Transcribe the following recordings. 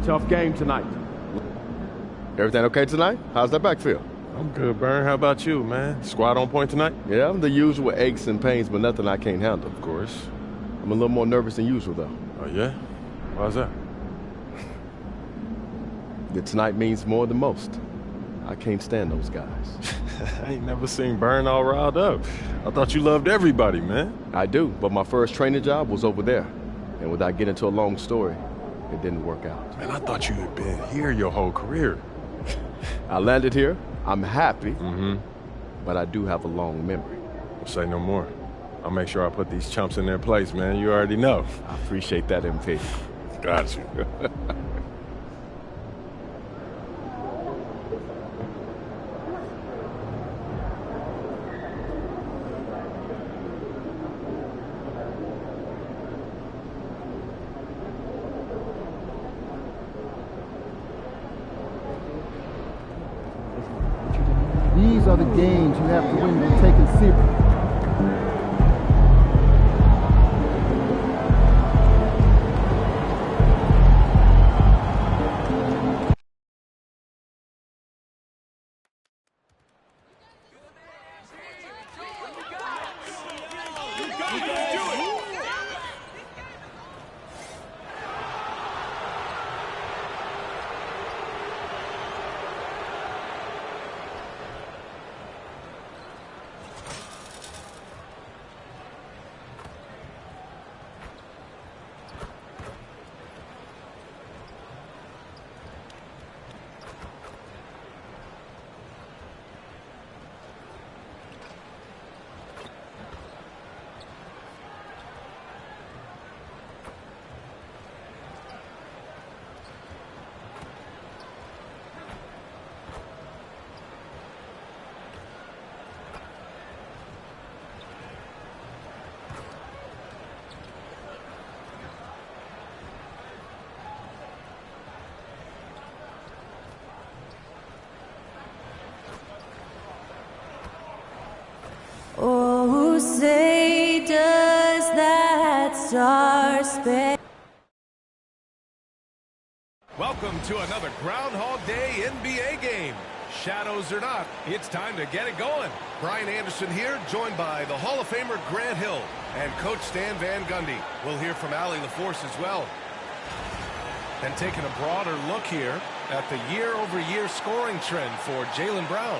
Tough game tonight. Everything okay tonight? How's that back feel? I'm good, Burn. How about you, man? Squad on point tonight? Yeah, the usual aches and pains, but nothing I can't handle. Of course. I'm a little more nervous than usual, though. Oh, yeah? Why's that? That tonight means more than most. I can't stand those guys. I ain't never seen Burn all riled up. I thought you loved everybody, man. I do, but my first training job was over there. And without getting into a long story, it didn't work out. Man, I thought you had been here your whole career. I landed here. I'm happy, but I do have a long memory. Well, say no more. I'll make sure I put these chumps in their place, man. You already know. I appreciate that, MP. Got you. These are the games you have to win to take it serious. Oh, say does that star-spangled... Welcome to another Groundhog Day NBA game. Shadows or not, it's time to get it going. Brian Anderson here, joined by the Hall of Famer Grant Hill and Coach Stan Van Gundy. We'll hear from Allie LaForce as well. And taking a broader look here at the year-over-year scoring trend for Jaylen Brown.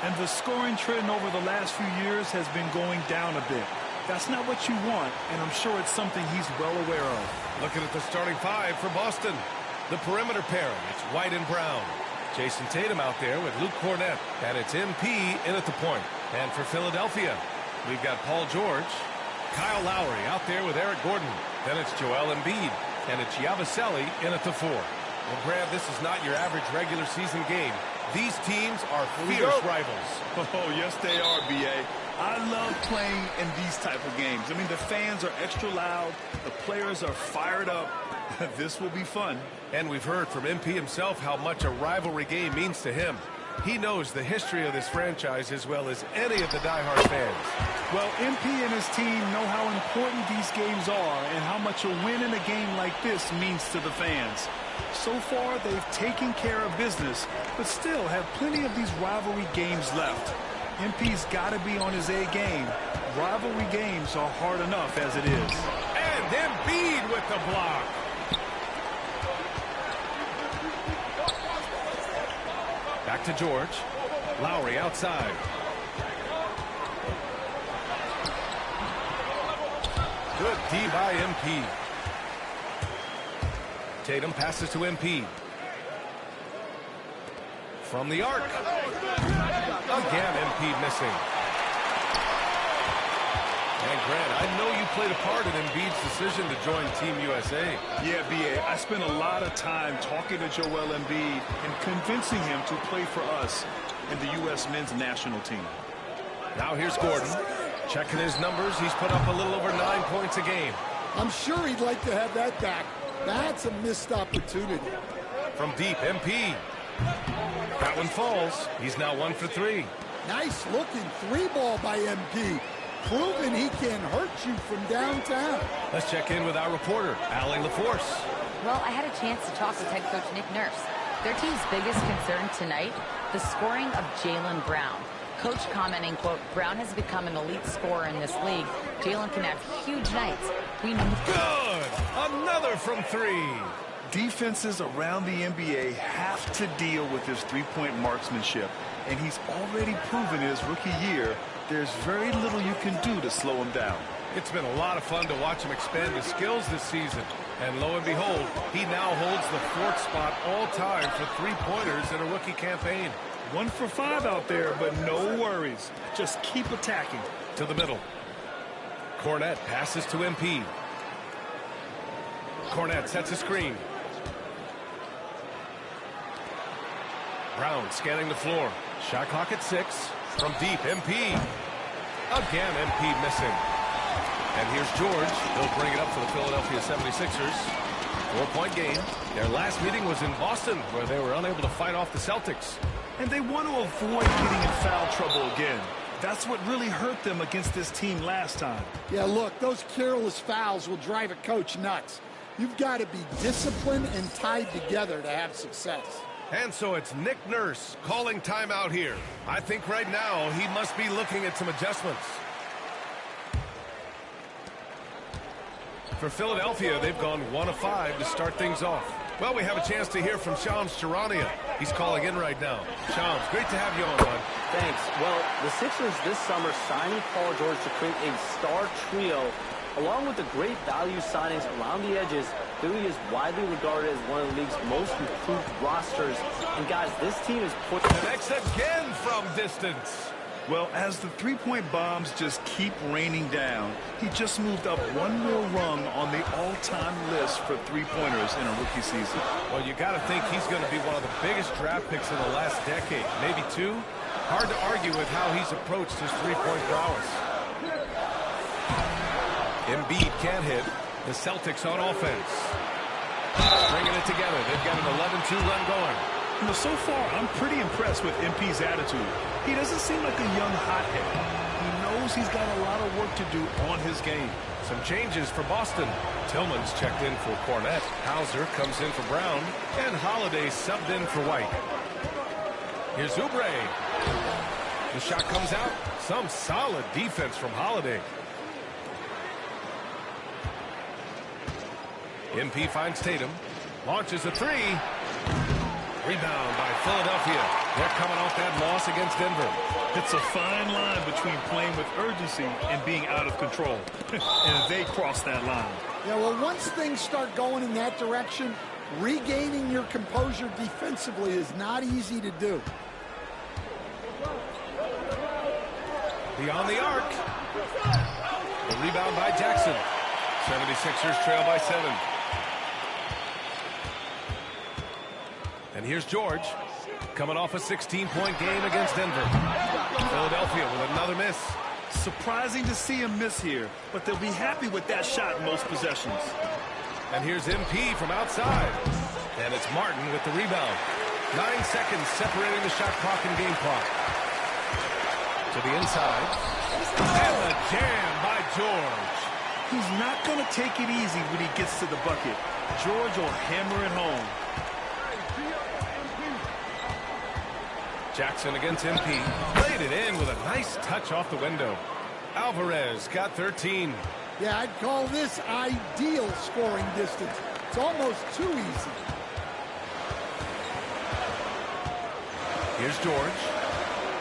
And the scoring trend over the last few years has been going down a bit. That's not what you want, and I'm sure it's something he's well aware of. Looking at the starting five for Boston. The perimeter pairing, it's White and Brown. Jason Tatum out there with Luke Cornett, and it's MP in at the point. And for Philadelphia, we've got Paul George, Kyle Lowry out there with Eric Gordon. Then it's Joel Embiid, and it's Yabusele in at the four. Well, Grant, this is not your average regular season game. These teams are fierce rivals. Oh, yes, they are, B.A. I love playing in these type of games. I mean, the fans are extra loud. The players are fired up. This will be fun. And we've heard from MP himself how much a rivalry game means to him. He knows the history of this franchise as well as any of the diehard fans. Well, MP and his team know how important these games are and how much a win in a game like this means to the fans. So far, they've taken care of business, but still have plenty of these rivalry games left. MP's got to be on his A game. Rivalry games are hard enough as it is. And Embiid with the block. Back to George. Lowry outside. Good D by MP. Tatum passes to MP. From the arc. Again, MP missing. And Grant, I know you played a part in Embiid's decision to join Team USA. Yeah, B.A., I spent a lot of time talking to Joel Embiid and convincing him to play for us in the U.S. men's national team. Now here's Gordon. Checking his numbers, he's put up a little over 9 points a game. I'm sure he'd like to have that back. That's a missed opportunity. From deep, MP. That one falls. He's now 1 for 3. Nice looking three ball by MP. Proving he can hurt you from downtown. Let's check in with our reporter, Allie LaForce. Well, I had a chance to talk with head coach Nick Nurse. Their team's biggest concern tonight, the scoring of Jaylen Brown. Coach commenting, quote, Brown has become an elite scorer in this league. Jaylen can have huge nights. We know. Good! Another from three. Defenses around the NBA have to deal with his three-point marksmanship, and he's already proven in his rookie year there's very little you can do to slow him down. It's been a lot of fun to watch him expand his skills this season. And lo and behold, he now holds the 4th spot all-time for three-pointers in a rookie campaign. 1 for 5 out there, but no worries. Just keep attacking. To the middle. Cornette passes to MP. Cornette sets a screen. Brown scanning the floor. Shot clock at 6. From deep, MP. Again, MP missing. And here's George. He'll bring it up for the Philadelphia 76ers. 4-point game. Their last meeting was in Boston, where they were unable to fight off the Celtics. And they want to avoid getting in foul trouble again. That's what really hurt them against this team last time. Yeah, look, those careless fouls will drive a coach nuts. You've got to be disciplined and tied together to have success. And so it's Nick Nurse calling timeout here. I think right now he must be looking at some adjustments. For Philadelphia, they've gone 1 of 5 to start things off. Well, we have a chance to hear from Shams Charania. He's calling in right now. Shams, great to have you on, bud. Thanks. Well, the Sixers this summer signing Paul George to create a star trio, along with the great value signings around the edges, Philly is widely regarded as one of the league's most improved rosters. And guys, this team is put... Connects again from distance. Well, as the three-point bombs just keep raining down, he just moved up 1 more rung on the all-time list for three-pointers in a rookie season. Well, you got to think he's going to be one of the biggest draft picks in the last decade, maybe 2. Hard to argue with how he's approached his three-point prowess. Embiid can't hit. The Celtics on offense. Bringing it together. They've got an 11-2 run going. You know, so far, I'm pretty impressed with MP's attitude. He doesn't seem like a young hothead. He knows he's got a lot of work to do on his game. Some changes for Boston. Tillman's checked in for Cornette. Hauser comes in for Brown. And Holiday subbed in for White. Here's Oubre. The shot comes out. Some solid defense from Holiday. MP finds Tatum. Launches a 3. Rebound by Philadelphia. They're coming off that loss against Denver. It's a fine line between playing with urgency and being out of control. And they cross that line. Yeah, well, once things start going in that direction, regaining your composure defensively is not easy to do. Beyond the arc. The rebound by Jackson. 76ers trail by 7. And here's George, coming off a 16-point game against Denver. Philadelphia with another miss. Surprising to see him miss here, but they'll be happy with that shot most possessions. And here's MP from outside. And it's Martin with the rebound. 9 seconds separating the shot clock and game clock. To the inside. And the jam by George. He's not going to take it easy when he gets to the bucket. George will hammer it home. Jackson against MP. Played it in with a nice touch off the window. Alvarez got 13. Yeah, I'd call this ideal scoring distance. It's almost too easy. Here's George.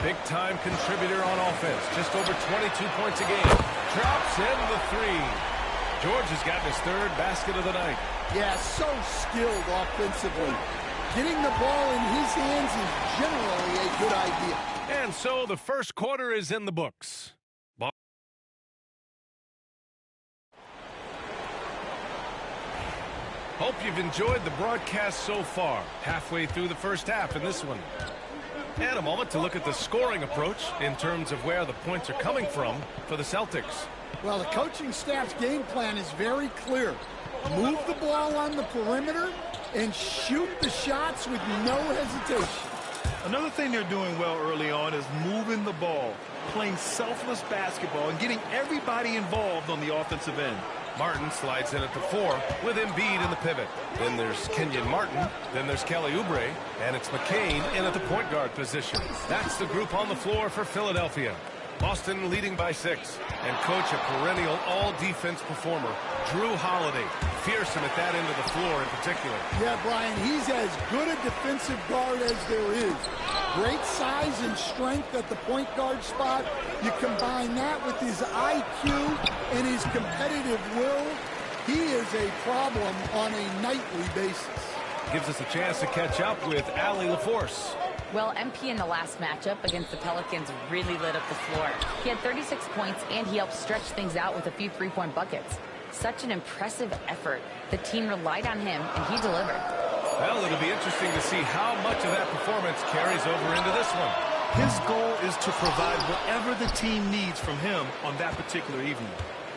Big-time contributor on offense. Just over 22 points a game. Drops in the 3. George has gotten his 3rd basket of the night. Yeah, so skilled offensively. Getting the ball in his hands is generally a good idea. And so the first quarter is in the books. Hope you've enjoyed the broadcast so far. Halfway through the first half in this one. And a moment to look at the scoring approach in terms of where the points are coming from for the Celtics. Well, the coaching staff's game plan is very clear. Move the ball on the perimeter and shoot the shots with no hesitation. Another thing they're doing well early on is moving the ball, playing selfless basketball, and getting everybody involved on the offensive end. Martin slides in at the 4 with Embiid in the pivot. Then there's Kenyon Martin. Then there's Kelly Oubre. And it's McCain in at the point guard position. That's the group on the floor for Philadelphia. Boston leading by 6. And coach, a perennial all-defense performer, Jrue Holiday. Fearsome at that end of the floor in particular. Yeah, Brian, he's as good a defensive guard as there is. Great size and strength at the point guard spot. You combine that with his IQ and his competitive will, he is a problem on a nightly basis. Gives us a chance to catch up with Allie LaForce. Well, MP in the last matchup against the Pelicans really lit up the floor. He had 36 points, and he helped stretch things out with a few three-point buckets. Such an impressive effort. The team relied on him, and he delivered. Well, it'll be interesting to see how much of that performance carries over into this one. His goal is to provide whatever the team needs from him on that particular evening.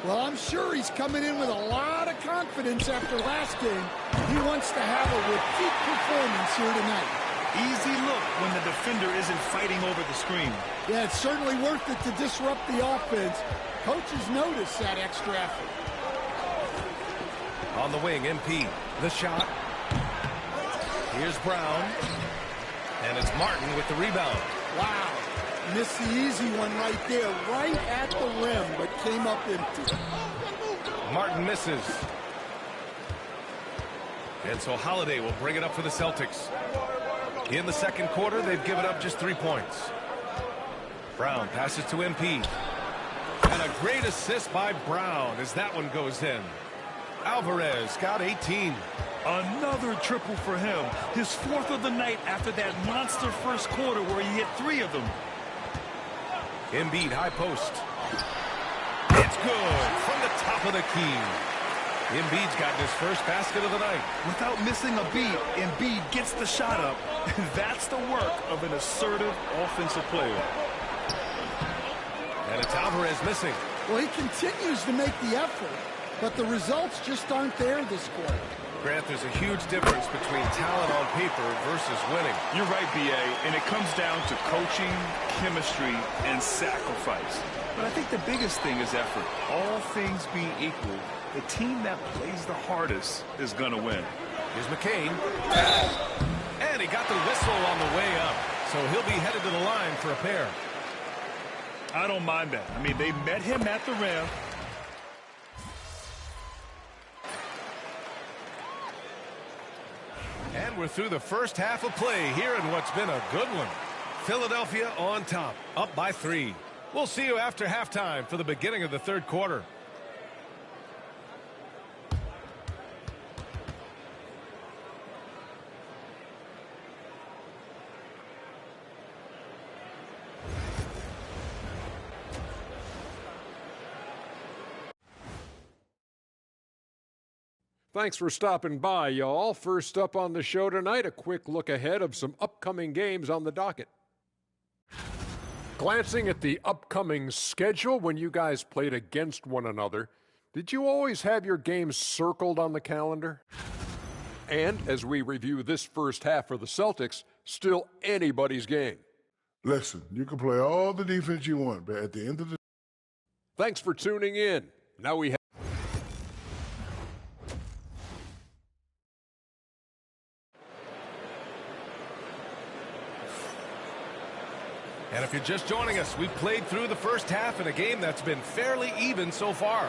Well, I'm sure he's coming in with a lot of confidence after last game. He wants to have a repeat performance here tonight. Easy look when the defender isn't fighting over the screen. Yeah, it's certainly worth it to disrupt the offense. Coaches notice that extra effort. On the wing, MP. The shot. Here's Brown. And it's Martin with the rebound. Wow. Missed the easy one right there, right at the rim, but came up empty. Martin misses. And so Holiday will bring it up for the Celtics. In the second quarter, they've given up just 3 points. Brown passes to MP. And a great assist by Brown as that one goes in. Alvarez got 18. Another triple for him. His 4th of the night after that monster first quarter where he hit 3 of them. Embiid high post. It's good from the top of the key. Embiid's gotten his first basket of the night. Without missing a beat, Embiid gets the shot up. That's the work of an assertive offensive player. And it's Alvarez missing. Well, he continues to make the effort, but the results just aren't there this quarter. Grant, there's a huge difference between talent on paper versus winning. You're right, B.A., and it comes down to coaching, chemistry, and sacrifice. But I think the biggest thing is effort. All things being equal, the team that plays the hardest is going to win. Here's McCain. And he got the whistle on the way up. So he'll be headed to the line for a pair. I don't mind that. I mean, they met him at the rim. And we're through the first half of play here in what's been a good one. Philadelphia on top, up by 3. We'll see you after halftime for the beginning of the third quarter. Thanks for stopping by, y'all. First up on the show tonight, a quick look ahead of some upcoming games on the docket. Glancing at the upcoming schedule when you guys played against one another, did you always have your games circled on the calendar? And as we review this first half for the Celtics, still anybody's game. Listen, you can play all the defense you want, but at the end of the... Thanks for tuning in. Now we have... And if you're just joining us, we've played through the first half in a game that's been fairly even so far.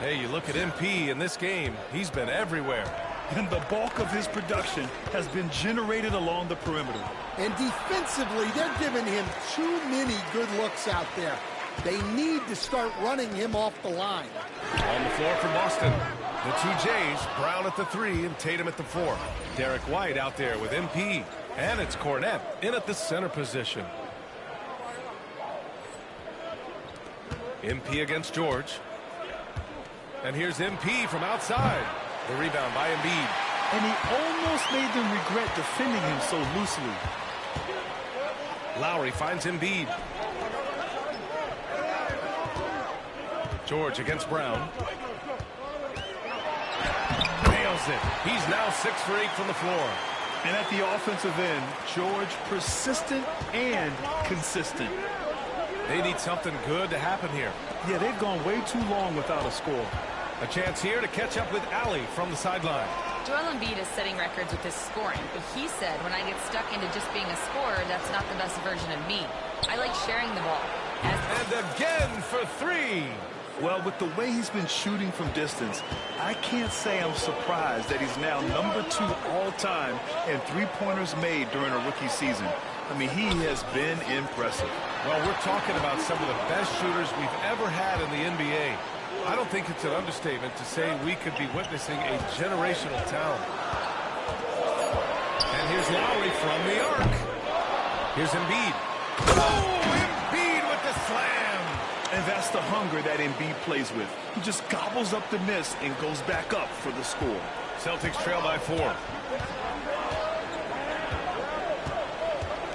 Hey, you look at MP in this game, he's been everywhere. And the bulk of his production has been generated along the perimeter. And defensively, they're giving him too many good looks out there. They need to start running him off the line. On the floor for Boston, the two Jays, Brown at the 3 and Tatum at the 4. Derek White out there with MP. And it's Cornette in at the center position. MP against George. And here's MP from outside. The rebound by Embiid. And he almost made them regret defending him so loosely. Lowry finds Embiid. George against Brown. Nails it. He's now 6 for 8 from the floor. And at the offensive end, George persistent and consistent. They need something good to happen here. Yeah, they've gone way too long without a score. A chance here to catch up with Allie from the sideline. Joel Embiid is setting records with his scoring, but he said, when I get stuck into just being a scorer, that's not the best version of me. I like sharing the ball. And again for three. Well, with the way he's been shooting from distance, I can't say I'm surprised that he's now #2 all-time in three-pointers made during a rookie season. I mean, he has been impressive. Well, we're talking about some of the best shooters we've ever had in the NBA. I don't think it's an understatement to say we could be witnessing a generational talent. And here's Lowry from the arc. Here's Embiid. Oh, Embiid with the slam. And that's the hunger that Embiid plays with. He just gobbles up the miss and goes back up for the score. Celtics trail by 4.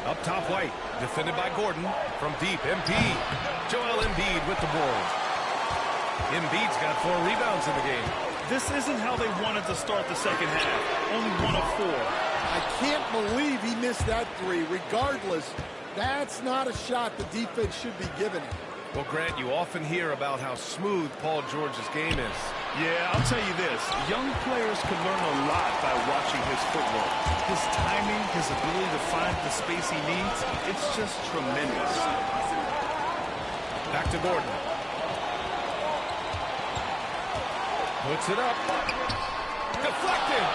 Up top, White. Defended by Gordon. From deep, MP. Joel Embiid with the board. Embiid's got 4 rebounds in the game. This isn't how they wanted to start the second half. Only 1 of 4. I can't believe he missed that 3. Regardless, that's not a shot the defense should be giving him. Well, Grant, you often hear about how smooth Paul George's game is. Yeah, I'll tell you this. Young players can learn a lot by watching his footwork. His timing, his ability to find the space he needs, it's just tremendous. Back to Gordon. Puts it up. Deflected.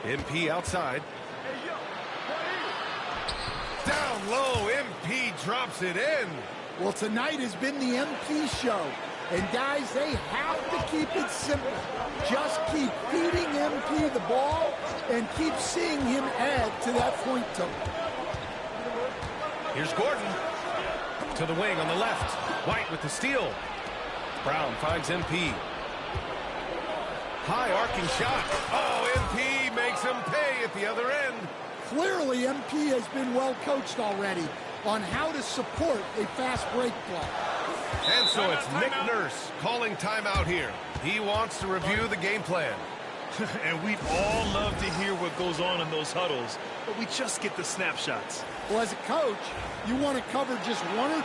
MP outside. Down low, MP drops it in. Well, tonight has been the MP show. And guys, they have to keep it simple. Just keep feeding MP the ball and keep seeing him add to that point total. Here's Gordon. To the wing on the left. White with the steal. Brown finds MP. High arcing shot. Oh, MP makes him pay at the other end. Clearly, MP has been well coached already on how to support a fast break play. And so it's Nick Nurse calling timeout here. He wants to review the game plan. And we'd all love to hear what goes on in those huddles, but we just get the snapshots. Well, as a coach, you want to cover just one or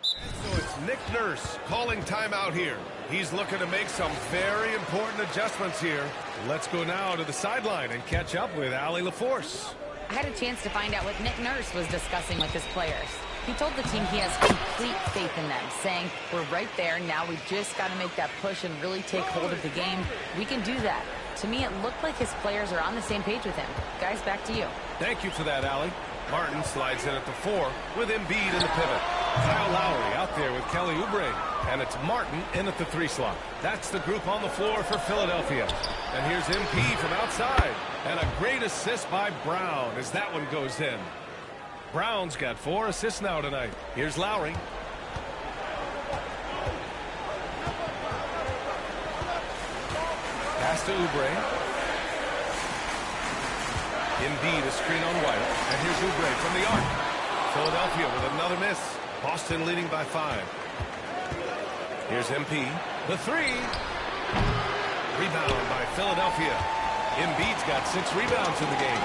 So it's Nick Nurse calling timeout here. He's looking to make some very important adjustments here. Let's go now to the sideline and catch up with Allie LaForce. I had a chance to find out what Nick Nurse was discussing with his players. He told the team he has complete faith in them, saying, we're right there, now we just got to make that push and really take hold of the game. We can do that. To me, it looked like his players are on the same page with him. Guys, back to you. Thank you for that, Allie. Martin slides in at the 4 with Embiid in the pivot. Kyle Lowry out there with Kelly Oubre. And it's Martin in at the 3 slot. That's the group on the floor for Philadelphia. And here's MP from outside. And a great assist by Brown as that one goes in. Brown's got 4 assists now tonight. Here's Lowry. Pass to Oubre. Embiid a screen on White. And here's Oubre from the arc. Philadelphia with another miss. Boston leading by 5. Here's MP. The 3. Rebound by Philadelphia. Embiid's got 6 rebounds in the game.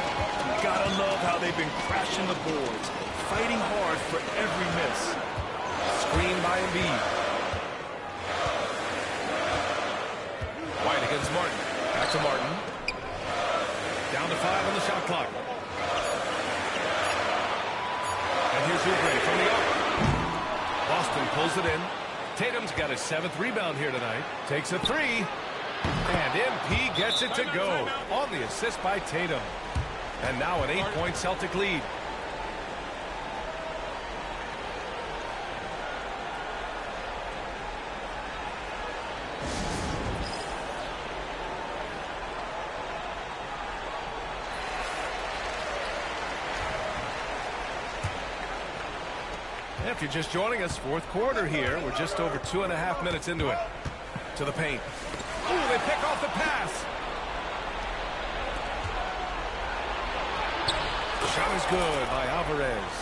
Gotta love how they've been crashing the boards, fighting hard for every miss. Screen by Embiid. White against Martin. Back to Martin. Down to 5 on the shot clock. And here's Oubre from the arc. Boston pulls it in. Tatum's got his 7th rebound here tonight. Takes a 3. And MP gets it to go on the assist by Tatum. And now an 8-point Celtic lead. If you're just joining us, 4th quarter here. We're just over 2.5 minutes into it. To the paint. Ooh, they pick off the pass. Shot is good by Alvarez.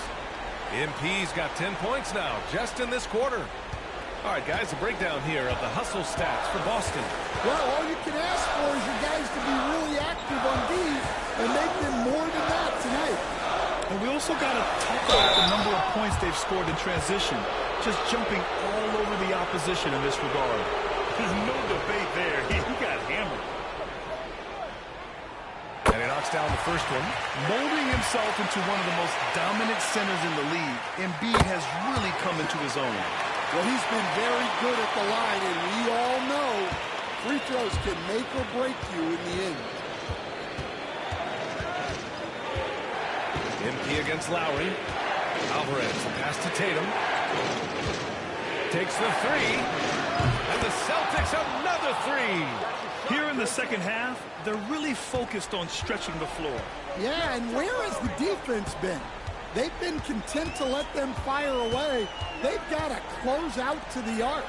MP's got 10 points now, just in this quarter. All right, guys, a breakdown here of the hustle stats for Boston. Well, all you can ask for is your guys to be really active on D, and they've been more than that tonight. And we also got to talk about the number of points they've scored in transition, just jumping all over the opposition in this regard. No debate there. He got hammered. And he knocks down the first one. Molding himself into one of the most dominant centers in the league, Embiid has really come into his own. Well, he's been very good at the line, and we all know free throws can make or break you in the end. MP against Lowry. Alvarez, pass to Tatum. Takes the three. And the Celtics another three. Here in the second half, they're really focused on stretching the floor. Yeah, and where has the defense been? They've been content to let them fire away. They've got to close out to the arc.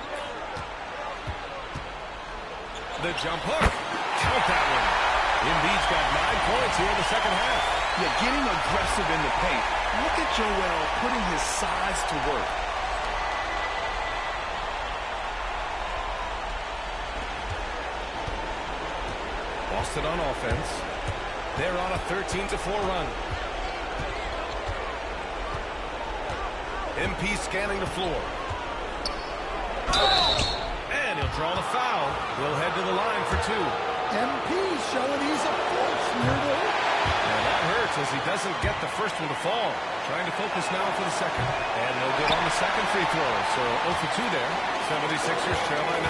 The jump hook. Count that one. Embiid's got 9 points here in the second half. Yeah, getting aggressive in the paint. Look at Joel putting his size to work. Boston on offense. They're on a 13-4 run. MP scanning the floor. And he'll draw the foul. He'll head to the line for 2. MP showing he's a force near the hoop. And that hurts as he doesn't get the first one to fall. Trying to focus now for the second. And no good on the second free throw. So 0 for 2 there. 76ers trail by 9.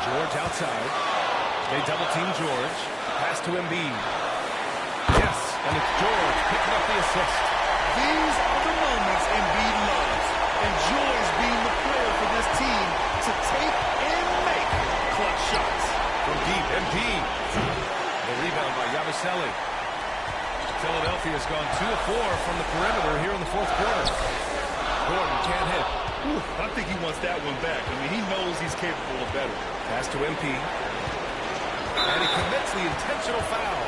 George outside. They double team George. Pass to Embiid. Yes, and it's George picking up the assist. These are the moments Embiid loves. Enjoys being the player for this team to take and make clutch shots. From deep, Embiid. The rebound by Yabusele. Philadelphia's gone 2 of 4 from the perimeter here in the fourth quarter. Gordon can't hit. I think he wants that one back. I mean, he knows he's capable of better. Pass to MP. And he commits the intentional foul.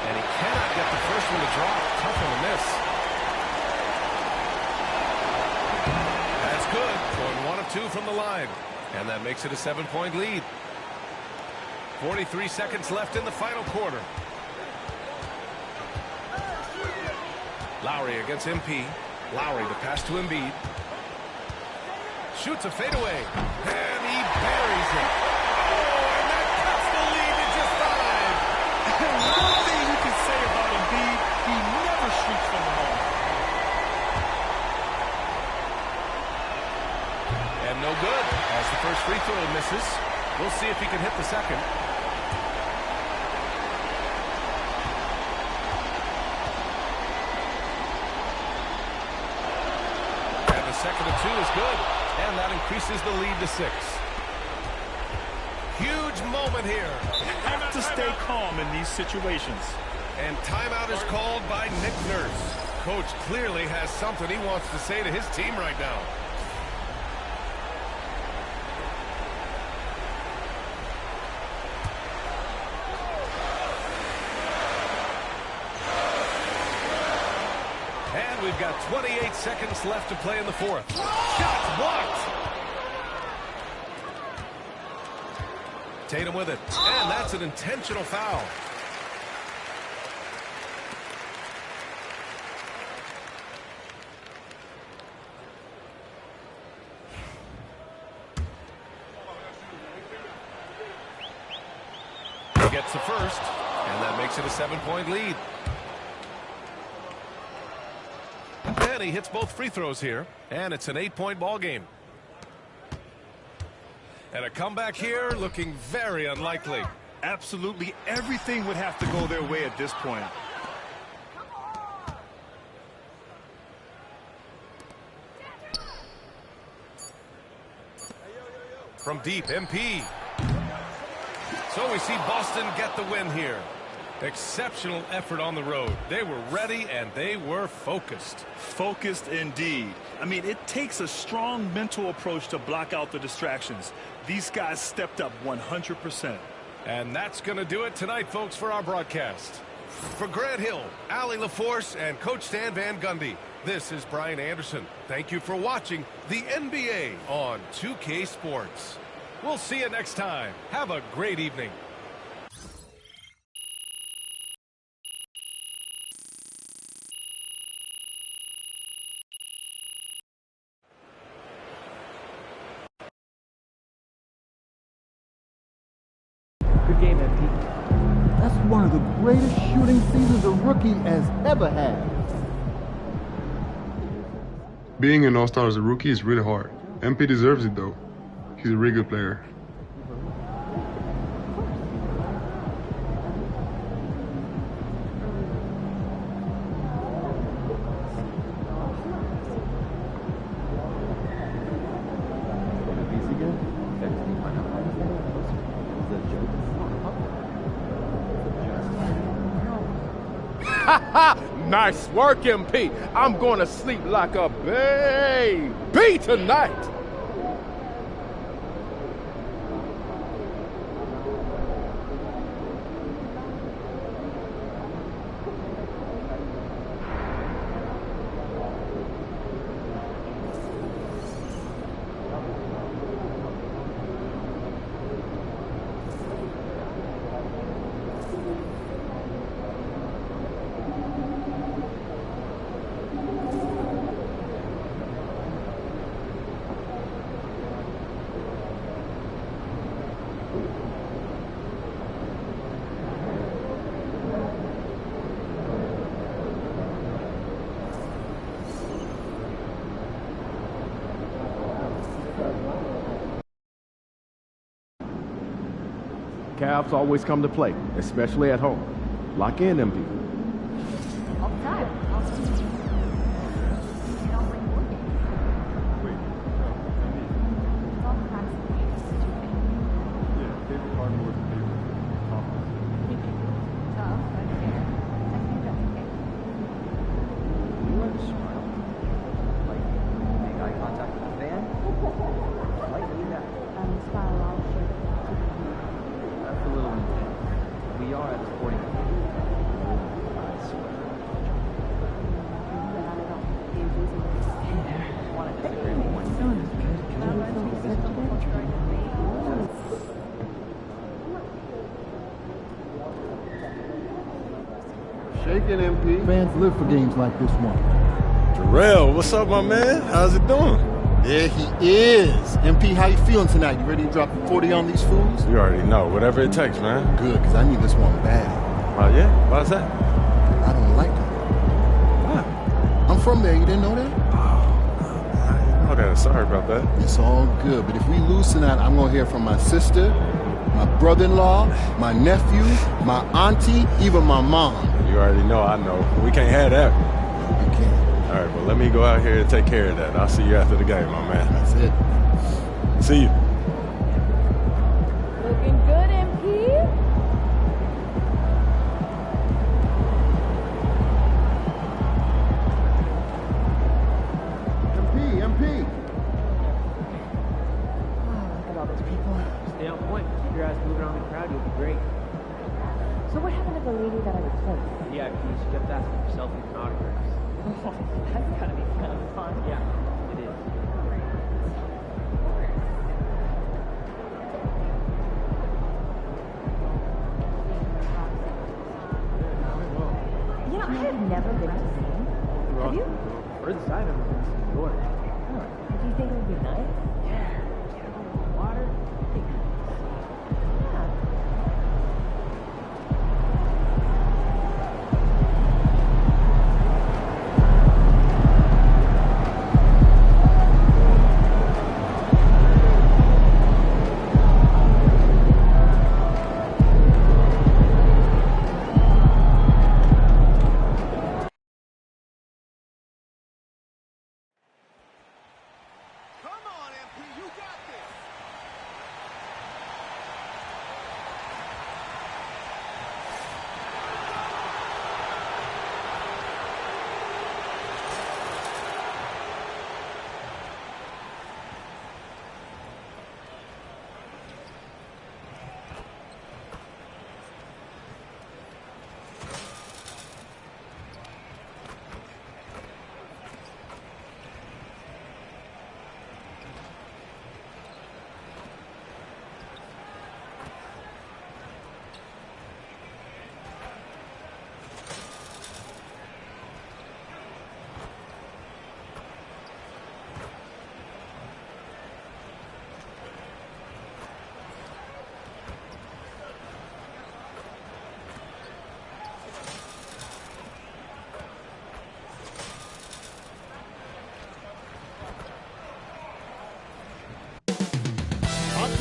And he cannot get the first one to drop. Tough one to miss. That's good. Going 1 of 2 from the line. And that makes it a 7-point lead. 43 seconds left in the final quarter. Lowry against MP. Lowry the pass to Embiid. Shoots a fadeaway. And he buries it. Oh, and that cuts the lead to just 5. One thing you can say about Embiid, he never shoots from the hole. And no good as the first free throw misses. We'll see if he can hit the second. Second of 2 is good, and that increases the lead to 6. Huge moment here. Have to stay calm in these situations. And timeout is called by Nick Nurse. Coach clearly has something he wants to say to his team right now. And we've got 28 seconds left to play in the fourth. Shot blocked. Tatum with it. And that's an intentional foul. He gets the first, and that makes it a 7-point lead. And he hits both free throws here, and it's an 8-point ball game. And a comeback here looking very unlikely. Absolutely everything would have to go their way at this point. From deep, MP. So we see Boston get the win here. Exceptional effort on the road. They were ready and they were focused. Focused indeed. I mean, it takes a strong mental approach to block out the distractions. These guys stepped up 100%. And that's going to do it tonight, folks, for our broadcast. For Grant Hill, Allie LaForce, and Coach Stan Van Gundy, this is Brian Anderson. Thank you for watching the NBA on 2K Sports. We'll see you next time. Have a great evening. Good game, MP. That's one of the greatest shooting seasons a rookie has ever had. Being an all-star as a rookie is really hard. MP deserves it, though. He's a really good player. Nice work, MP. I'm going to sleep like a baby tonight. Cavs always come to play, especially at home. Lock in, MP. All the time. Shaking, MP. Fans live for games like this one. Jarrell, what's up, my man? How's it doing? There he is. MP, how you feeling tonight? You ready to drop 40 on these fools? You already know. Whatever it takes, man. Good, because I need this one bad. Oh, yeah? Why's that? I don't like them. Why? I'm from there. You didn't know that? Oh, I didn't know that. Sorry about that. It's all good. But if we lose tonight, I'm going to hear from my sister, my brother-in-law, my nephew, my auntie, even my mom. You already know I know. We can't have that. You can't. All right, well, let me go out here and take care of that. I'll see you after the game, my man. That's it. See you. Looking good, MP. MP. Oh, look at all those people. Stay on point. Keep your eyes moving around the crowd. You'll be great. So what happened to the lady that I replaced? Yeah, she kept asking for selfies and autographs. That's gotta be kind of fun. Yeah, it is. You know, I have never been to Spain. Have you? Furthest I've ever been to New York. Oh, do you think it would be nice? Yeah. Water.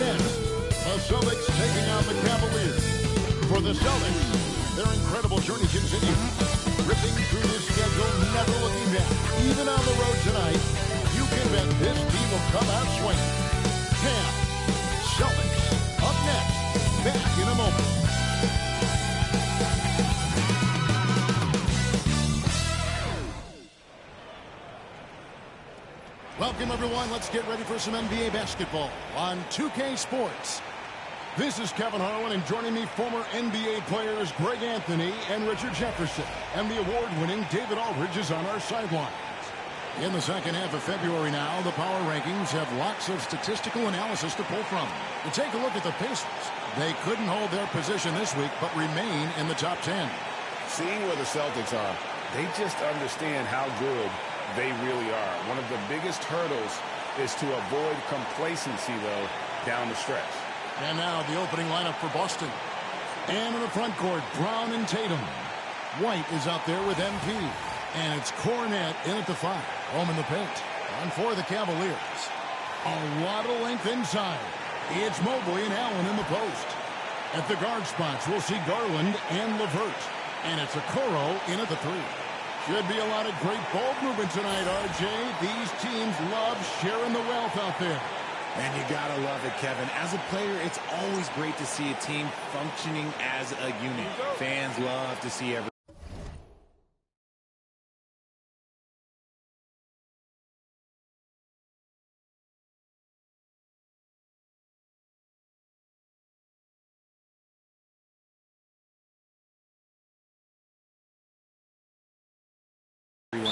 next. The Celtics taking on the Cavaliers. For the Celtics, their incredible journey continues. Ripping through this schedule, never looking down. Even on the road tonight, you can bet this team will come out swinging. Cavs, Celtics, up next. Back in a moment. Welcome, everyone. Let's get ready for some NBA basketball on 2K Sports. This is Kevin Harlan, and joining me, former NBA players Greg Anthony and Richard Jefferson. And the award-winning David Aldridge is on our sidelines. In the second half of February now, the power rankings have lots of statistical analysis to pull from. To take a look at the Pacers, they couldn't hold their position this week, but remain in the top 10. Seeing where the Celtics are, they just understand how good they really are. One of the biggest hurdles is to avoid complacency, though, down the stretch. And now the opening lineup for Boston. And in the front court, Brown and Tatum. White is out there with MP. And it's Cornet in at the 5. Home in the paint. On for the Cavaliers. A lot of length inside. It's Mobley and Allen in the post. At the guard spots, we'll see Garland and LeVert. And it's Okoro in at the 3. Should be a lot of great ball movement tonight, RJ. These teams love sharing the wealth out there. And you gotta love it, Kevin. As a player, it's always great to see a team functioning as a unit. Fans love to see everyone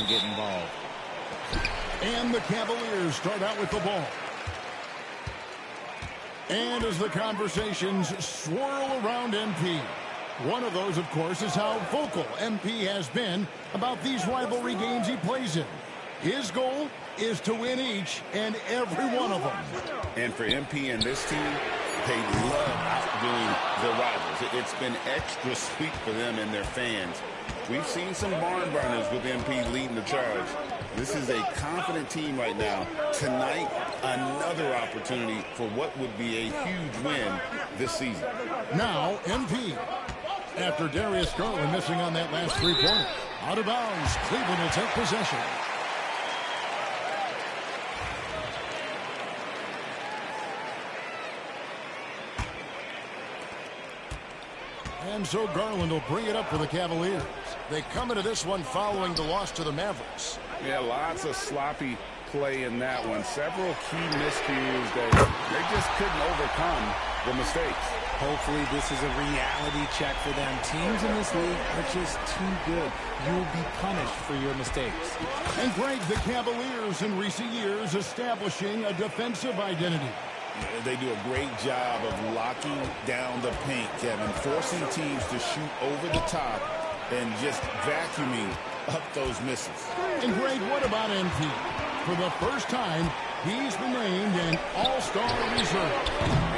get involved. And the Cavaliers start out with the ball. And as the conversations swirl around MP, one of those, of course, is how vocal MP has been about these rivalry games he plays in. His goal is to win each and every one of them. And for MP and this team, they love outdoing their rivals. It's been extra sweet for them and their fans. We've seen some barn burners with MP leading the charge. This is a confident team right now. Tonight, another opportunity for what would be a huge win this season. Now, MP. After Darius Garland missing on that last three-pointer. Out of bounds, Cleveland will take possession. And so Garland will bring it up for the Cavaliers. They come into this one following the loss to the Mavericks. Yeah, lots of sloppy play in that one. Several key miscues that they just couldn't overcome the mistakes. Hopefully this is a reality check for them. Teams in this league are just too good. You'll be punished for your mistakes. And Greg, the Cavaliers in recent years establishing a defensive identity. They do a great job of locking down the paint, Kevin, forcing teams to shoot over the top and just vacuuming up those misses. And Greg, what about MP? For the first time, he's been named an all-star reserve.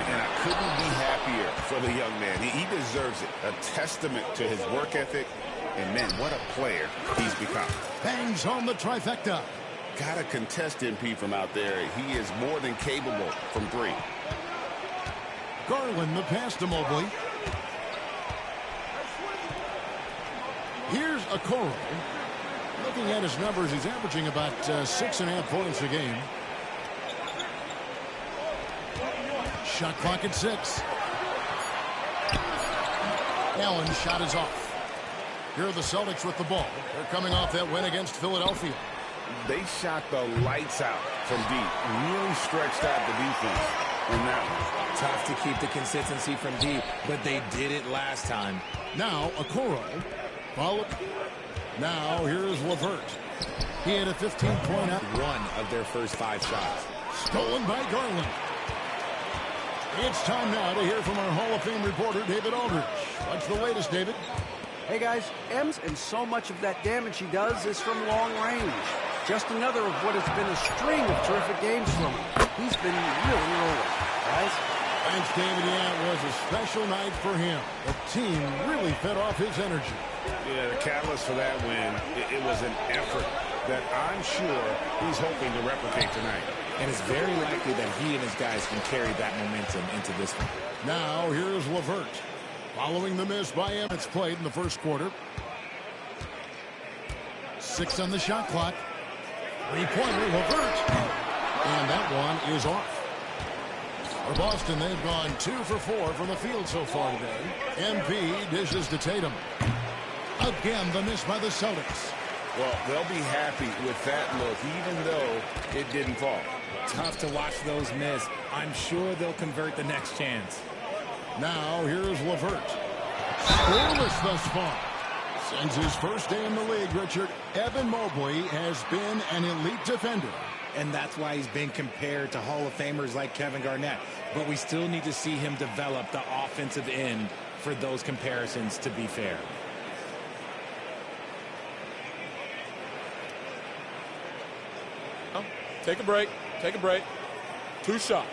And I couldn't be happier for the young man. He deserves it. A testament to his work ethic. And, man, what a player he's become. Bangs on the trifecta. Got to contest MP from out there. He is more than capable from 3. Garland, the pass to Mobley. Here's Okoro. Looking at his numbers, he's averaging about 6.5 points a game. Shot clock at 6. Allen's shot is off. Here are the Celtics with the ball. They're coming off that win against Philadelphia. They shot the lights out from deep. Really stretched out the defense in that one. Tough to keep the consistency from deep, but they did it last time. Now, Okoro. Follow. Now, here's LeVert. He had a 15-point out. One of their first 5 shots. Stolen by Garland. It's time now to hear from our Hall of Fame reporter, David Aldridge. What's the latest, David? Hey, guys. M's and so much of that damage he does is from long range. Just another of what has been a string of terrific games from him. He's been really rolling, guys. Thanks, David. Yeah, it was a special night for him. The team really fed off his energy. Yeah, the catalyst for that win, it was an effort that I'm sure he's hoping to replicate tonight. And it's very likely that he and his guys can carry that momentum into this one. Now here's LeVert. Following the miss by him, it's played in the first quarter. 6 on the shot clock. Three-pointer, LeVert. And that one is off. For Boston, they've gone 2 for 4 from the field so far today. MP dishes to Tatum. Again, the miss by the Celtics. Well, they'll be happy with that look, even though it didn't fall. Tough to watch those miss. I'm sure they'll convert the next chance. Now, here's LeVert. Scoreless thus far. Since his first day in the league, Richard, Evan Mobley has been an elite defender. And that's why he's been compared to Hall of Famers like Kevin Garnett. But we still need to see him develop the offensive end for those comparisons to be fair. Take a break. Take a break. 2 shots.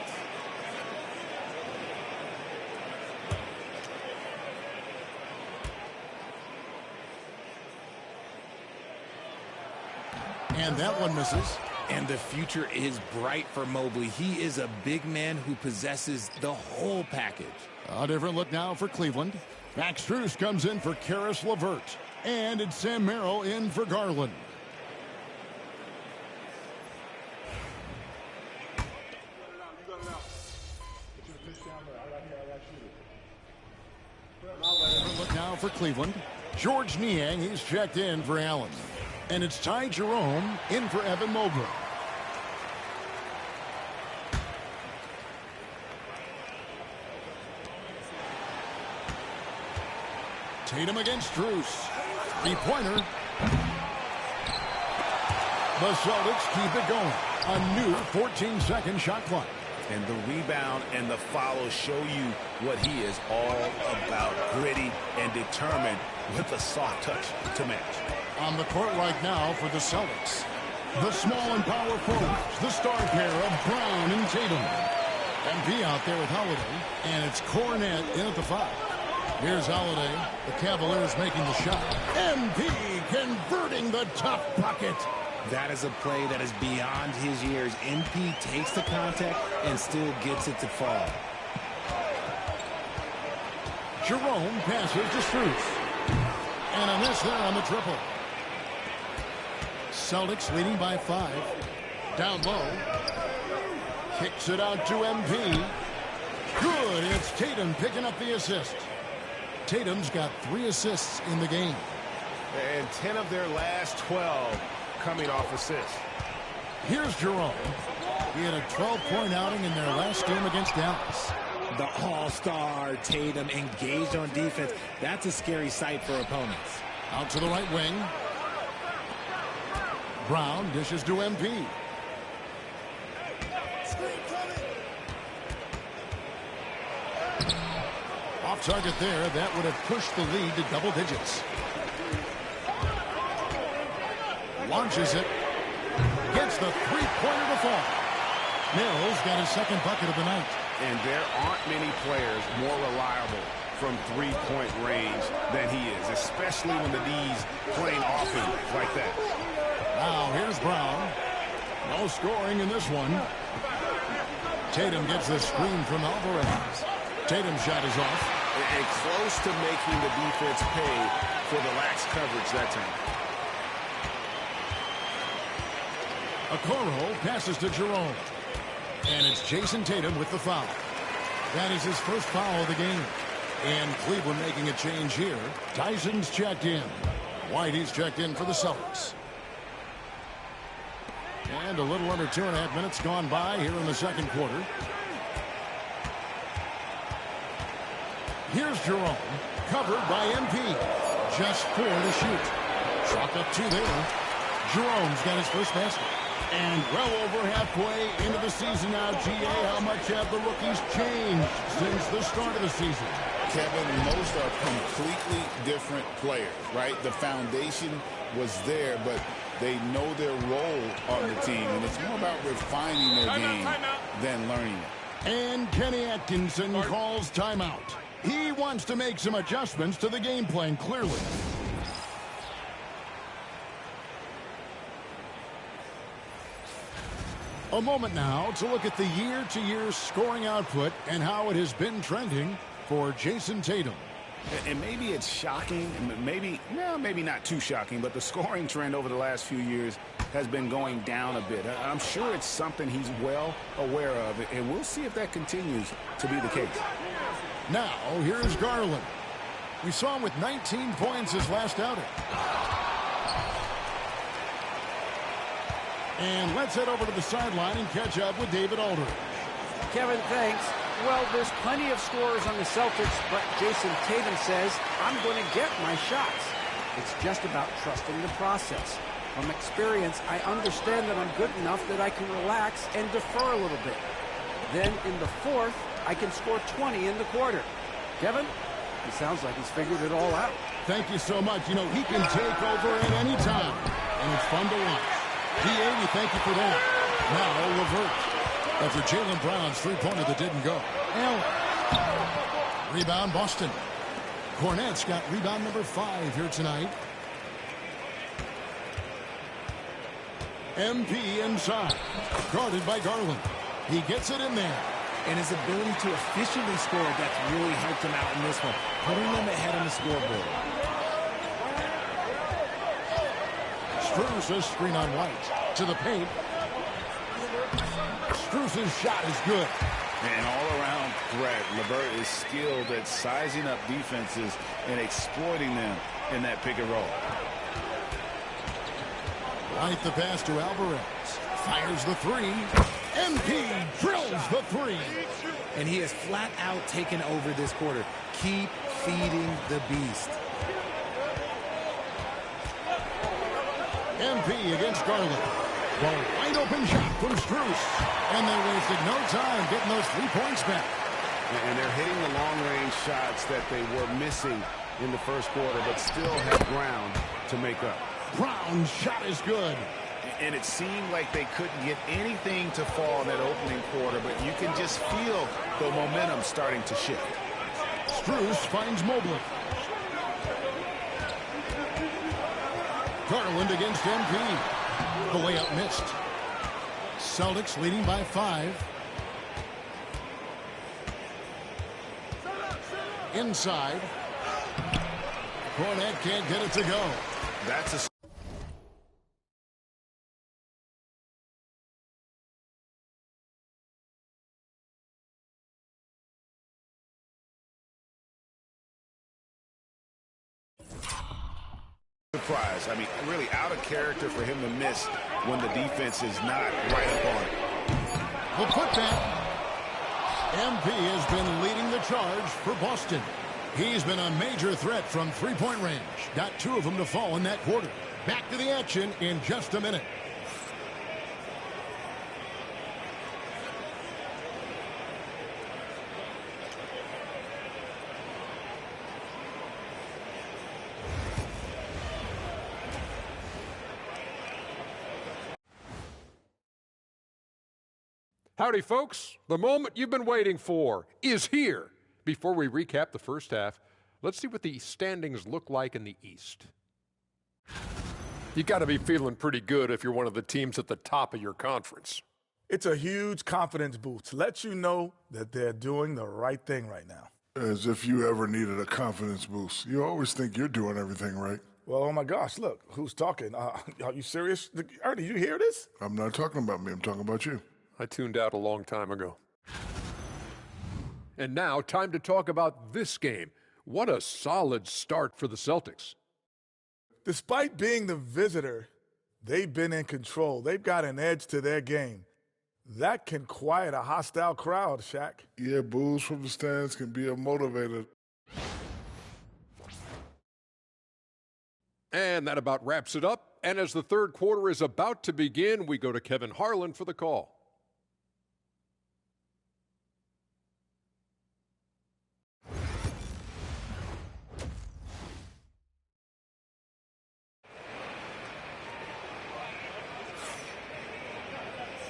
And that one misses. And the future is bright for Mobley. He is a big man who possesses the whole package. A different look now for Cleveland. Max Strus comes in for Karis LeVert. And it's Sam Merrill in for Garland. Look now for Cleveland. George Niang, he's checked in for Allen. And it's Ty Jerome in for Evan Mobley. Tatum against Strus. Three-pointer. The Celtics keep it going. A new 14-second shot clock. And the rebound and the follow show you what he is all about. Gritty and determined with a soft touch to match. On the court right now for the Celtics. The small and power forwards. The star pair of Brown and Tatum. MP out there with Holiday. And it's Cornet in at the 5. Here's Holiday. The Cavaliers making the shot. MP converting the tough bucket. That is a play that is beyond his years. MP takes the contact and still gets it to fall. Jerome passes to Strus. And a miss there on the triple. Celtics leading by 5. Down low. Kicks it out to MP. Good. It's Tatum picking up the assist. Tatum's got 3 assists in the game. And 10 of their last 12 coming off assists. Here's Jerome. He had a 12-point outing in their last game against Dallas. The all-star Tatum engaged on defense. That's a scary sight for opponents. Out to the right wing. Brown dishes to MP. Off target there. That would have pushed the lead to double digits. Launches it. Gets the three-pointer to fall. Mills got his second bucket of the night. And there aren't many players more reliable from three-point range than he is, especially when the D's playing offense like that. Now here's Brown. No scoring in this one. Tatum gets the screen from Alvarez. Tatum's shot is off. And close to making the defense pay for the lax coverage that time. Okoro passes to Jerome. And it's Jason Tatum with the foul. That is his first foul of the game. And Cleveland making a change here. Tyson's checked in. Whitey's checked in for the Celtics. And a little under 2.5 minutes gone by here in the second quarter. Here's Jerome. Covered by MP. Just 4 to shoot. Shot up 2 there. Jerome's got his first basket. And well over halfway into the season now, GA, how much have the rookies changed since the start of the season? Kevin, most are completely different players, right? The foundation was there, but they know their role on the team, and it's more about refining their game than learning it. And Kenny Atkinson calls timeout. He wants to make some adjustments to the game plan, clearly. A moment now to look at the year-to-year scoring output and how it has been trending for Jason Tatum. And maybe it's shocking, maybe not too shocking, but the scoring trend over the last few years has been going down a bit. I'm sure it's something he's well aware of, and we'll see if that continues to be the case. Now, here's Garland. We saw him with 19 points his last outing. And let's head over to the sideline and catch up with David Aldridge. Kevin, thanks. Well, there's plenty of scorers on the Celtics, but Jason Tatum says, I'm going to get my shots. It's just about trusting the process. From experience, I understand that I'm good enough that I can relax and defer a little bit. Then in the fourth, I can score 20 in the quarter. Kevin, it sounds like he's figured it all out. Thank you so much. You know, he can take over at any time, and it's fun to watch. D.A., we thank you for that. Now, Levert. After Jaylen Brown's three-pointer that didn't go. Rebound, Boston. Cornette's got rebound number 5 here tonight. MP inside. Guarded by Garland. He gets it in there. And his ability to efficiently score, that's really helped him out in this one, putting them ahead on the scoreboard. Strus, a screen on White. To the paint. Strus's shot is good. And all-around threat. LeVert is skilled at sizing up defenses and exploiting them in that pick and roll. White the pass to Alvarez. Fires the three. MP drills the three. And he has flat out taken over this quarter. Keep feeding the beast. MP against Garland. The wide open shot from Strus. And they wasted no time getting those 3 points back. And they're hitting the long-range shots that they were missing in the first quarter, but still have ground to make up. Brown's shot is good. And it seemed like they couldn't get anything to fall in that opening quarter, but you can just feel the momentum starting to shift. Strus finds Mobley. Garland against MP. The layup missed. Celtics leading by 5. Inside. Cornette can't get it to go. That's a surprise. I mean, really out of character for him to miss when the defense is not right up on it. The putback. MP has been leading the charge for Boston. He's been a major threat from three-point range. Got 2 of them to fall in that quarter. Back to the action in just a minute. Howdy, folks. The moment you've been waiting for is here. Before we recap the first half, let's see what the standings look like in the East. You got to be feeling pretty good if you're one of the teams at the top of your conference. It's a huge confidence boost. Lets you know that they're doing the right thing right now. As if you ever needed a confidence boost. You always think you're doing everything right. Well, oh my gosh, look, who's talking? Are you serious? Ernie, you hear this? I'm not talking about me. I'm talking about you. I tuned out a long time ago. And now, time to talk about this game. What a solid start for the Celtics. Despite being the visitor, they've been in control. They've got an edge to their game. That can quiet a hostile crowd, Shaq. Yeah, boos from the stands can be a motivator. And that about wraps it up. And as the third quarter is about to begin, we go to Kevin Harlan for the call.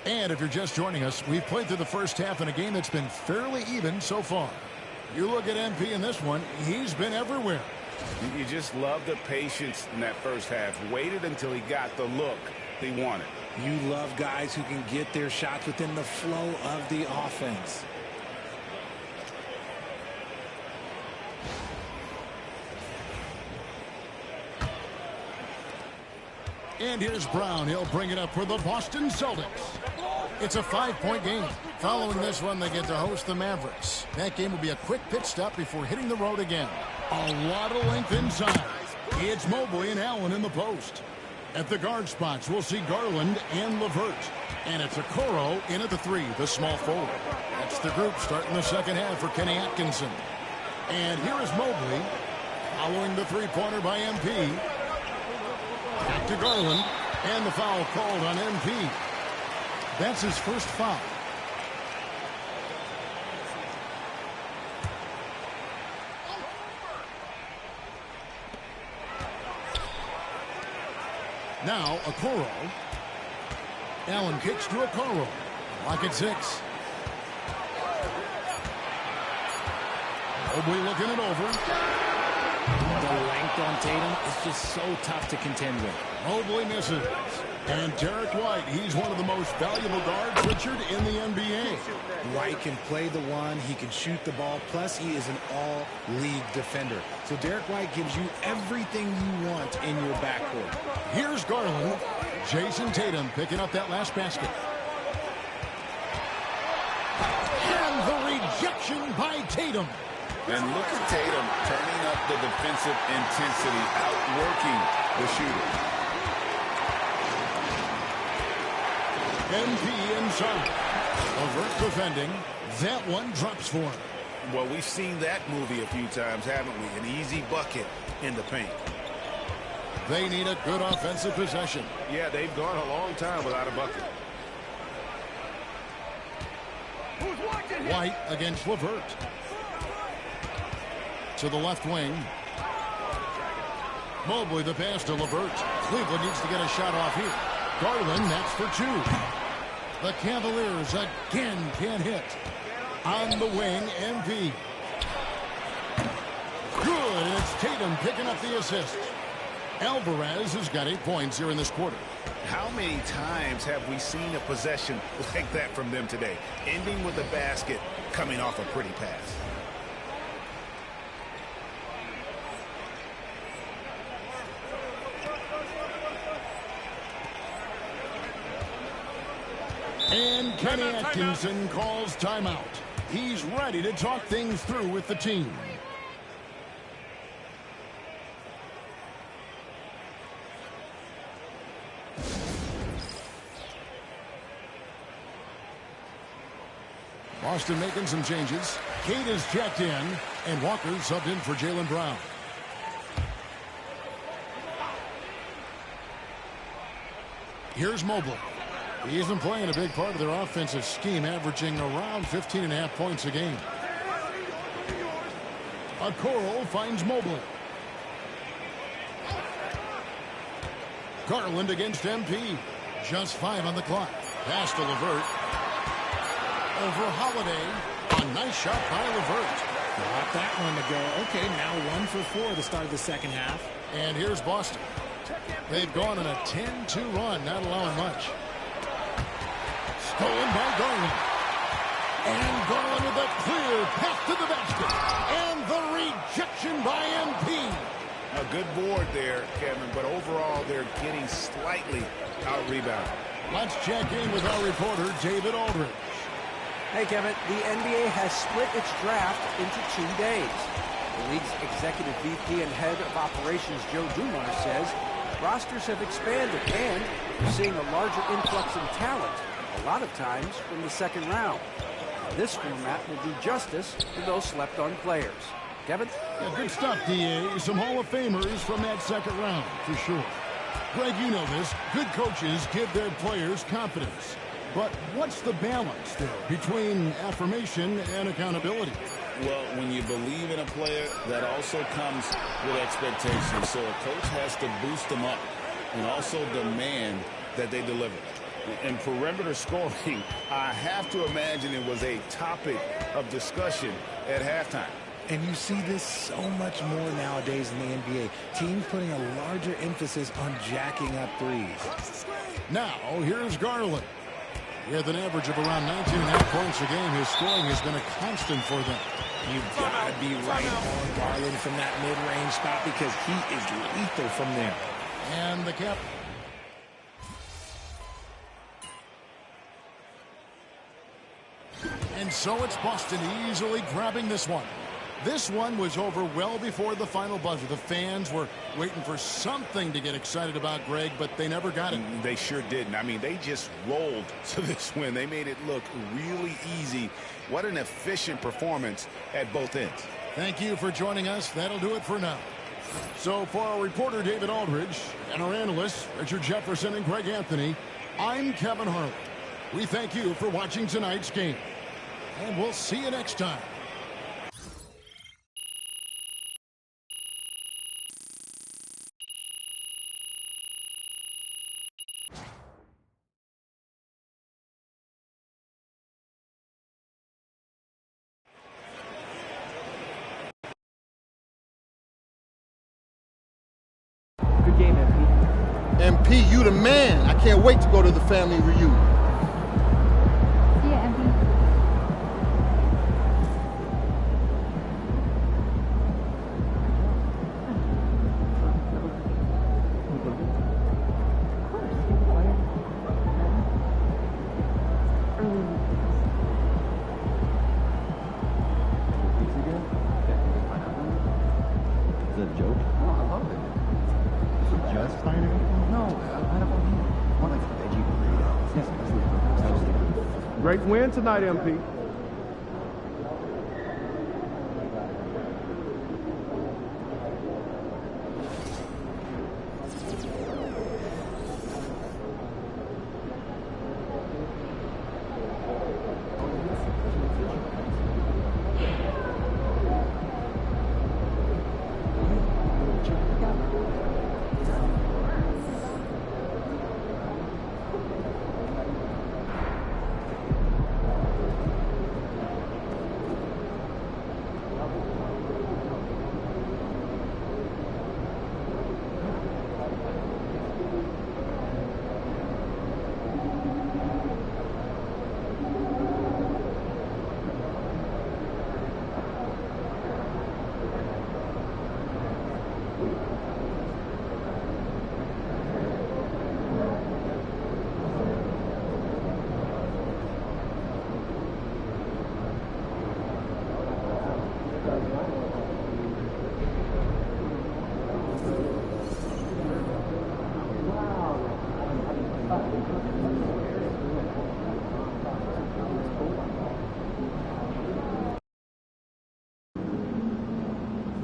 And if you're just joining us, we've played through the first half in a game that's been fairly even so far. You look at MP in this one, he's been everywhere. You just love the patience in that first half. Waited until he got the look he wanted. You love guys who can get their shots within the flow of the offense. And here's Brown. He'll bring it up for the Boston Celtics. It's a 5-point game. Following this one, they get to host the Mavericks. That game will be a quick pit stop before hitting the road again. A lot of length inside. It's Mobley and Allen in the post. At the guard spots, we'll see Garland and LeVert. And it's Okoro in at the 3, the small forward. That's the group starting the second half for Kenny Atkinson. And here is Mobley following the three-pointer by MP. Back to Garland, and the foul called on MP. That's his first foul. Now, Okoro. Allen kicks to Okoro. Lock at 6. Mobley looking it over. The length on Tatum is just so tough to contend with. Mobley misses. And Derek White, he's one of the most valuable guards, Richard, in the NBA. White can play the one, he can shoot the ball, plus he is an all-league defender. So Derek White gives you everything you want in your backcourt. Here's Garland. Jason Tatum picking up that last basket. And the rejection by Tatum. And look at Tatum turning up the defensive intensity, outworking the shooter. MP inside. LeVert defending. That one drops for him. Well, we've seen that movie a few times, haven't we? An easy bucket in the paint. They need a good offensive possession. Yeah, they've gone a long time without a bucket. White against LeVert. To the left wing. Mobley the pass to LeVert. Cleveland needs to get a shot off here. Garland, that's for 2. The Cavaliers again can't hit. On the wing, MP. Good, and it's Tatum picking up the assist. Alvarez has got 8 points here in this quarter. How many times have we seen a possession like that from them today? Ending with a basket, coming off a pretty pass. And Kenny Atkinson calls timeout. He's ready to talk things through with the team. Boston making some changes. Cade is checked in, and Walker subbed in for Jaylen Brown. Here's Mobley. He's been playing a big part of their offensive scheme, averaging around 15.5 points a game. Okoro finds Mobley. Garland against MP. Just 5 on the clock. Pass to LeVert. Over Holiday. A nice shot by LeVert. Got that one to go. Okay, now 1 for 4 to start the second half. And here's Boston. They've gone on a 10-2 run, not allowing much. Stolen by Garland. And Garland with a clear path to the basket. And the rejection by MP. A good board there, Kevin, but overall they're getting slightly out-rebounded. Let's check in with our reporter, David Aldridge. Hey, Kevin, the NBA has split its draft into 2 days. The league's executive VP and head of operations, Joe Dumars, says rosters have expanded and we're seeing a larger influx in talent, a lot of times from the second round. This format will do justice to those slept-on players. Kevin? Yeah, good stuff, D.A. Some Hall of Famers from that second round, for sure. Greg, you know this. Good coaches give their players confidence. But what's the balance there between affirmation and accountability? Well, when you believe in a player, that also comes with expectations. So a coach has to boost them up and also demand that they deliver. And perimeter scoring, I have to imagine it was a topic of discussion at halftime. And you see this so much more nowadays in the NBA. Teams putting a larger emphasis on jacking up threes. Now, here's Garland. With an average of around 19.5 points a game, his scoring has been a constant for them. You've got to be right on Garland from that mid-range spot because he is lethal from there. And the cap. And so it's Boston easily grabbing this one. This one was over well before the final buzzer. The fans were waiting for something to get excited about, Greg, but they never got it. They sure didn't. I mean, they just rolled to this win. They made it look really easy. What an efficient performance at both ends. Thank you for joining us. That'll do it for now. So for our reporter, David Aldridge, and our analysts, Richard Jefferson and Greg Anthony, I'm Kevin Harlan. We thank you for watching tonight's game. And we'll see you next time. Good game, MP. MP, you the man. I can't wait to go to the family reunion. Yeah, MP. Great win tonight, MP.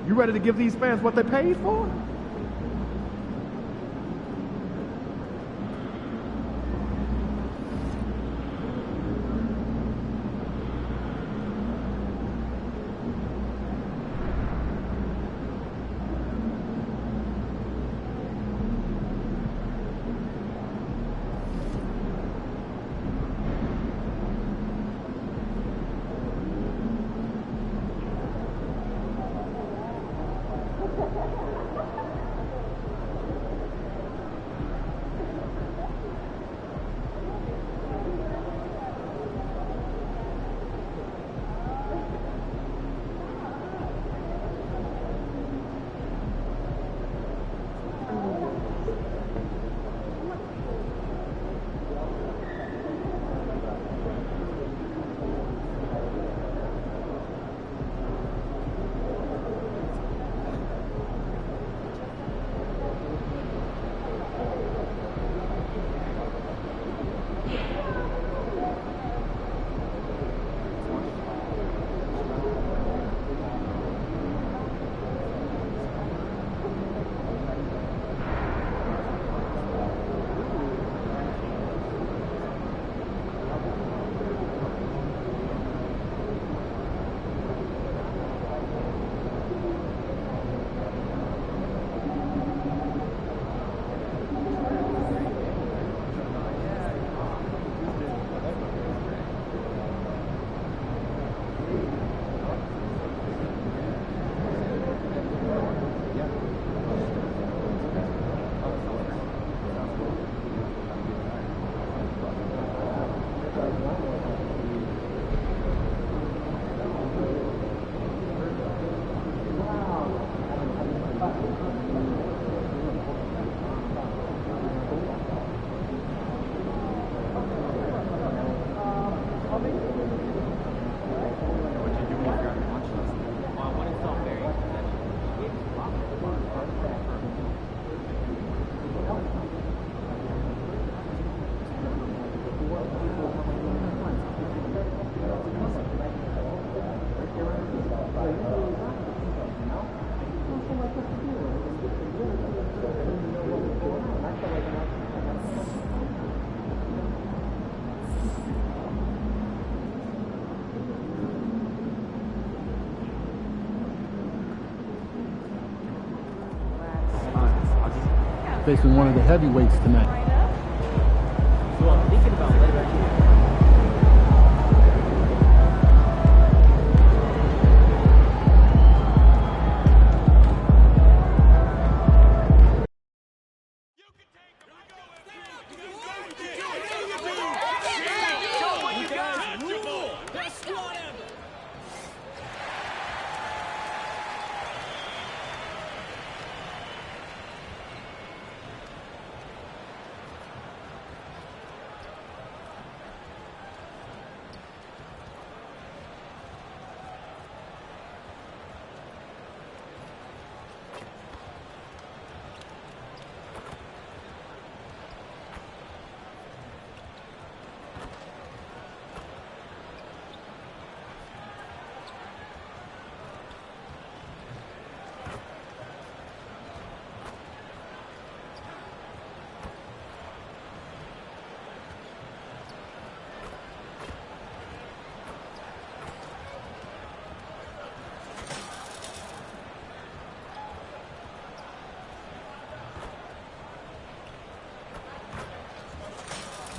You ready to give these fans what they paid for? Facing one of the heavyweights tonight. So I'm thinking about later.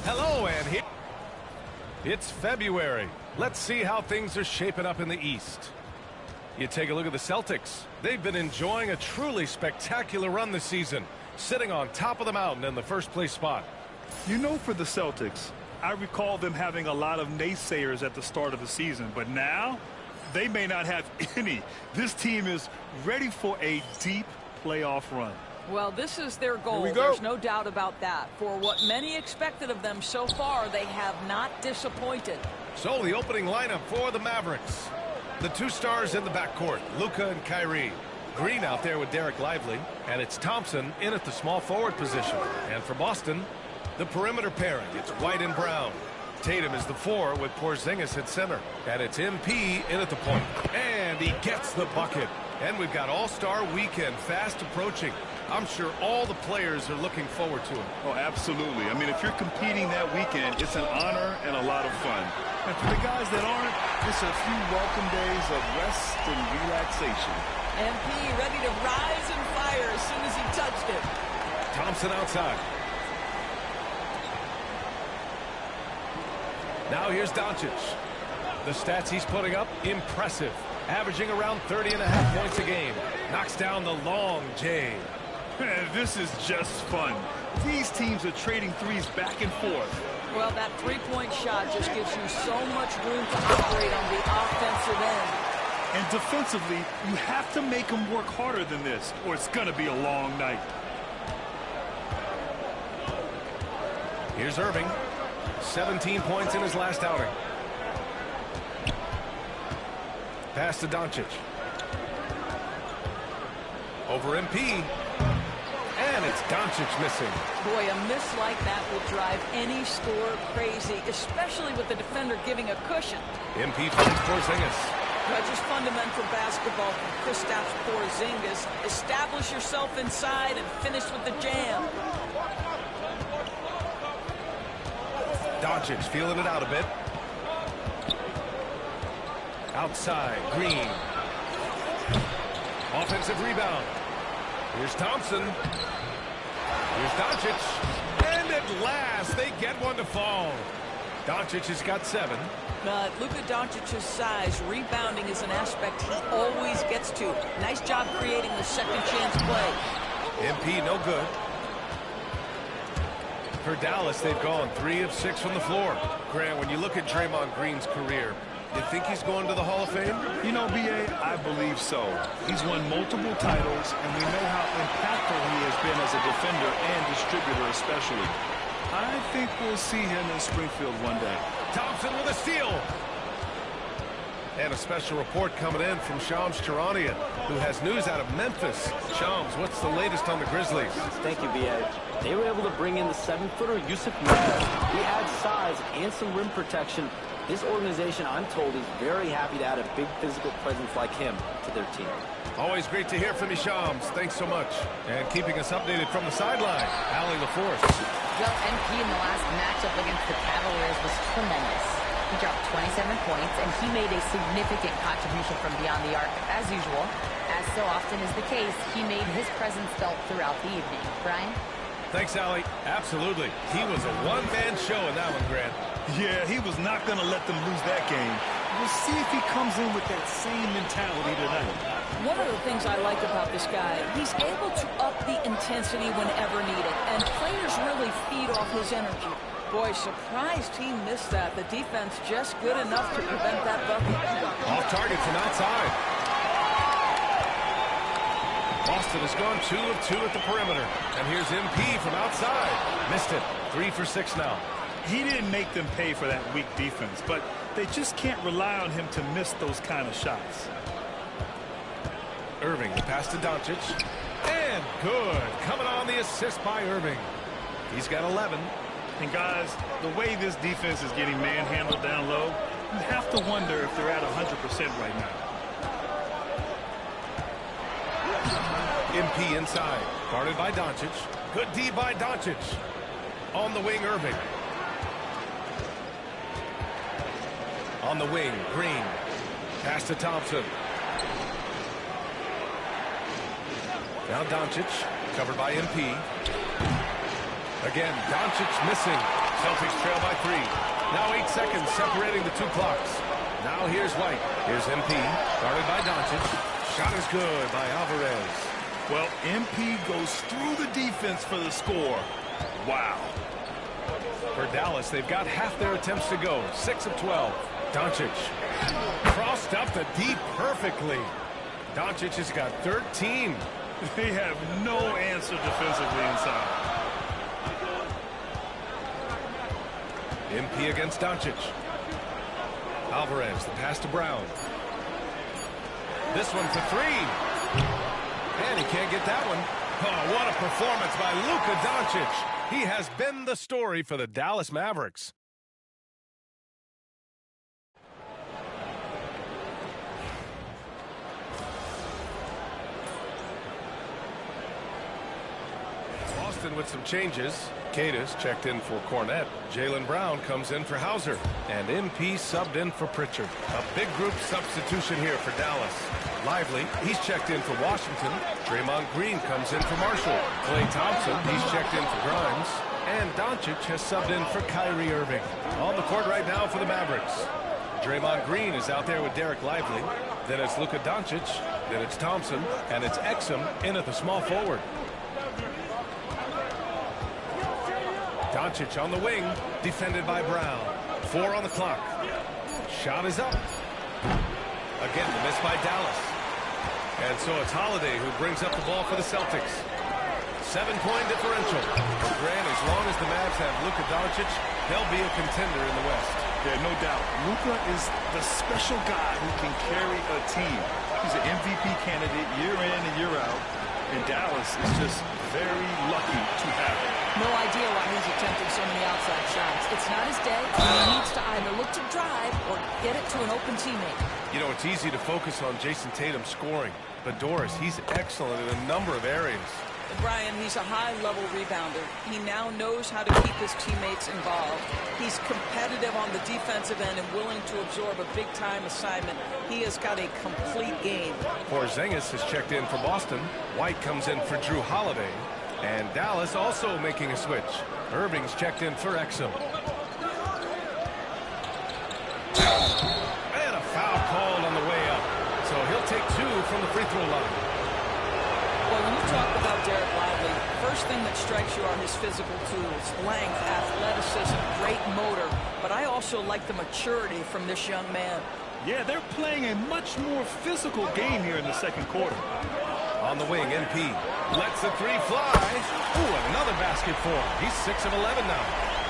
Hello, and here it's February. Let's see how things are shaping up in the East. You take a look at the Celtics. They've been enjoying a truly spectacular run this season, sitting on top of the mountain in the first place spot. You know, for the Celtics, I recall them having a lot of naysayers at the start of the season, but now they may not have any. This team is ready for a deep playoff run. Well, this is their goal. There's no doubt about that. For what many expected of them so far, they have not disappointed. So the opening lineup for the Mavericks. The two stars in the backcourt, Luka and Kyrie. Green out there with Derek Lively, and it's Thompson in at the small forward position. And for Boston, the perimeter pairing, it's White and Brown. Tatum is the 4 with Porzingis at center. And it's MP in at the point. And he gets the bucket. And we've got All-Star Weekend fast approaching. I'm sure all the players are looking forward to it. Oh, absolutely. I mean, if you're competing that weekend, it's an honor and a lot of fun. And for the guys that aren't, it's a few welcome days of rest and relaxation. MP ready to rise and fire as soon as he touched it. Thompson outside. Now here's Doncic. The stats he's putting up, impressive. Averaging around 30.5 points a game. Knocks down the long J. This is just fun. These teams are trading threes back and forth. Well, that three-point shot just gives you so much room to operate on the offensive end. And defensively, you have to make them work harder than this, or it's going to be a long night. Here's Irving. 17 points in his last outing. Pass to Doncic. Over MP. And it's Doncic missing. Boy, a miss like that will drive any scorer crazy, especially with the defender giving a cushion. MP finds Porzingis. Just fundamental basketball from Kristaps Porzingis. Establish yourself inside and finish with the jam. Doncic feeling it out a bit. Outside, Green. Offensive rebound. Here's Thompson. Here's Doncic. And at last, they get one to fall. Doncic has got 7. Luka Doncic's size, rebounding is an aspect he always gets to. Nice job creating the second chance play. MP no good. For Dallas, they've gone 3 of 6 from the floor. Grant, when you look at Draymond Green's career, you think he's going to the Hall of Fame? You know, B.A., I believe so. He's won multiple titles, and we know how impactful he has been as a defender and distributor especially. I think we'll see him in Springfield one day. Thompson with a steal. And a special report coming in from Shams Charania, who has news out of Memphis. Shams, what's the latest on the Grizzlies? Thank you, B.A. They were able to bring in the 7-footer Yusuf Nurkic. He had size and some rim protection. This organization, I'm told, is very happy to add a big physical presence like him to their team. Always great to hear from you, Shams. Thanks so much. And keeping us updated from the sideline, Allie LaForce. Well, MP in the last matchup against the Cavaliers was tremendous. He dropped 27 points, and he made a significant contribution from beyond the arc, as usual. As so often is the case, he made his presence felt throughout the evening. Brian? Thanks, Allie. Absolutely. He was a one-man show in that one, Grant. Yeah, he was not going to let them lose that game. We'll see if he comes in with that same mentality tonight. One of the things I like about this guy, he's able to up the intensity whenever needed, and players really feed off his energy. Boy, surprised he missed that. The defense just good enough to prevent that bucket. Off target from outside. Boston has gone 2 of 2 at the perimeter. And here's MP from outside. Missed it. 3 for 6 now. He didn't make them pay for that weak defense, but they just can't rely on him to miss those kind of shots. Irving, the pass to Doncic. And good. Coming on the assist by Irving. He's got 11. And guys, the way this defense is getting manhandled down low, you have to wonder if they're at 100% right now. MP inside. Guarded by Doncic. Good D by Doncic. On the wing, Irving. On the wing, Green. Pass to Thompson. Now Doncic, covered by MP. Again, Doncic missing. Celtics trail by 3. Now 8 seconds separating the 2 clocks. Now here's White. Here's MP, guarded by Doncic. Shot is good by Alvarez. Well, MP goes through the defense for the score. Wow. For Dallas, they've got half their attempts to go. 6 of 12. Doncic crossed up the D perfectly. Doncic has got 13. They have no answer defensively inside. MP against Doncic. Alvarez, the pass to Brown. This one for 3. And he can't get that one. Oh, what a performance by Luka Doncic. He has been the story for the Dallas Mavericks. Boston with some changes. Cadis checked in for Cornette. Jaylen Brown comes in for Hauser. And MP subbed in for Pritchard. A big group substitution here for Dallas. Lively, he's checked in for Washington. Draymond Green comes in for Marshall. Klay Thompson, he's checked in for Grimes. And Doncic has subbed in for Kyrie Irving. On the court right now for the Mavericks. Draymond Green is out there with Derek Lively. Then it's Luka Doncic. Then it's Thompson. And it's Exum in at the small forward. Doncic on the wing, defended by Brown. 4 on the clock. Shot is up. Again, the miss by Dallas. And so it's Holiday who brings up the ball for the Celtics. 7-point differential. Grant, as long as the Mavs have Luka Doncic, they'll be a contender in the West. Yeah, no doubt. Luka is the special guy who can carry a team. He's an MVP candidate year in and year out. And Dallas is just very lucky to have him. No idea why he's attempting so many outside shots. It's not his day. He needs to either look to drive or get it to an open teammate. You know, it's easy to focus on Jason Tatum scoring. But Doris, he's excellent in a number of areas. Brian, he's a high-level rebounder. He now knows how to keep his teammates involved. He's competitive on the defensive end and willing to absorb a big-time assignment. He has got a complete game. Porzingis has checked in for Boston. White comes in for Drew Holiday. And Dallas also making a switch. Irving's checked in for Exum. And a foul called on the way up. So he'll take 2 from the free throw line. Well, when you talk about Derek Lively, first thing that strikes you are his physical tools, length, athleticism, great motor. But I also like the maturity from this young man. Yeah, they're playing a much more physical game here in the second quarter. On the wing, MP lets the 3 fly. Ooh, another basket for him. He's 6 of 11 now.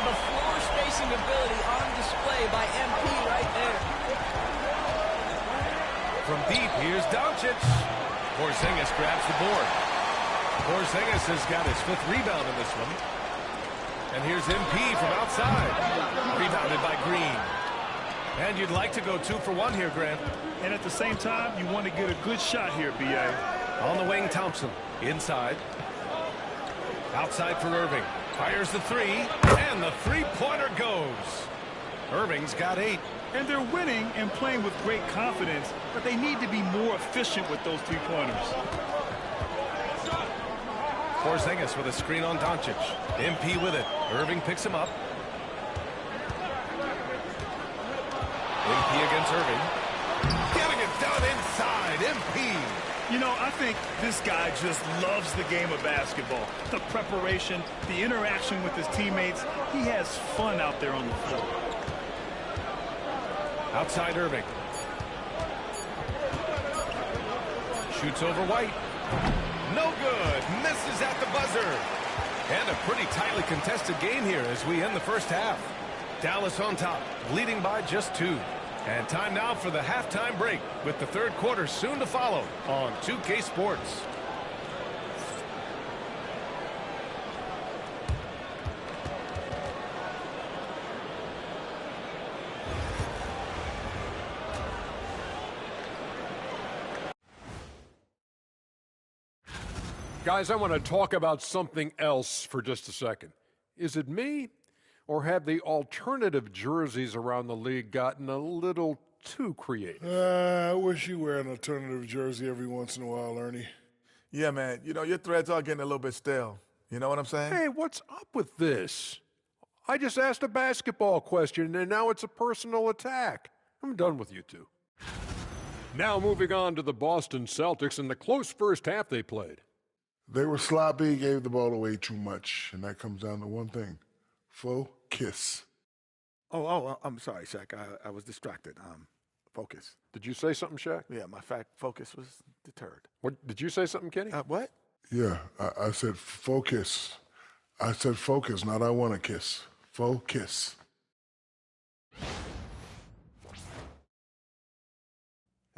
The floor spacing ability on display by deep. Here's Doncic. Porzingis grabs the board. Porzingis has got his 5th rebound in this one. And here's MP from outside. Rebounded by Green. And you'd like to go 2 for 1 here, Grant. And at the same time, you want to get a good shot here, B.A. On the wing, Thompson. Inside. Outside for Irving. Fires the 3. And the three-pointer goes. Irving's got 8. And they're winning and playing with great confidence, but they need to be more efficient with those three-pointers. Porzingis with a screen on Doncic. MP with it. Irving picks him up. MP against Irving. Getting it done inside. MP. You know, I think this guy just loves the game of basketball. The preparation, the interaction with his teammates. He has fun out there on the floor. Outside Irving. Shoots over White. No good. Misses at the buzzer. And a pretty tightly contested game here as we end the first half. Dallas on top, leading by just 2. And time now for the halftime break with the 3rd quarter soon to follow on 2K Sports. Guys, I want to talk about something else for just a second. Is it me, or have the alternative jerseys around the league gotten a little too creative? I wish you wear an alternative jersey every once in a while, Ernie. Yeah, man. You know, your threads are getting a little bit stale. You know what I'm saying? Hey, what's up with this? I just asked a basketball question, and now it's a personal attack. I'm done with you two. Now moving on to the Boston Celtics and the close first half they played. They were sloppy, gave the ball away too much, and that comes down to one thing. Focus. I'm sorry, Shaq. I was distracted. Focus. Did you say something, Shaq? Yeah, my focus was deterred. What did you say something, Kenny? What? Yeah, I said focus. I said focus, not I want to kiss. Focus.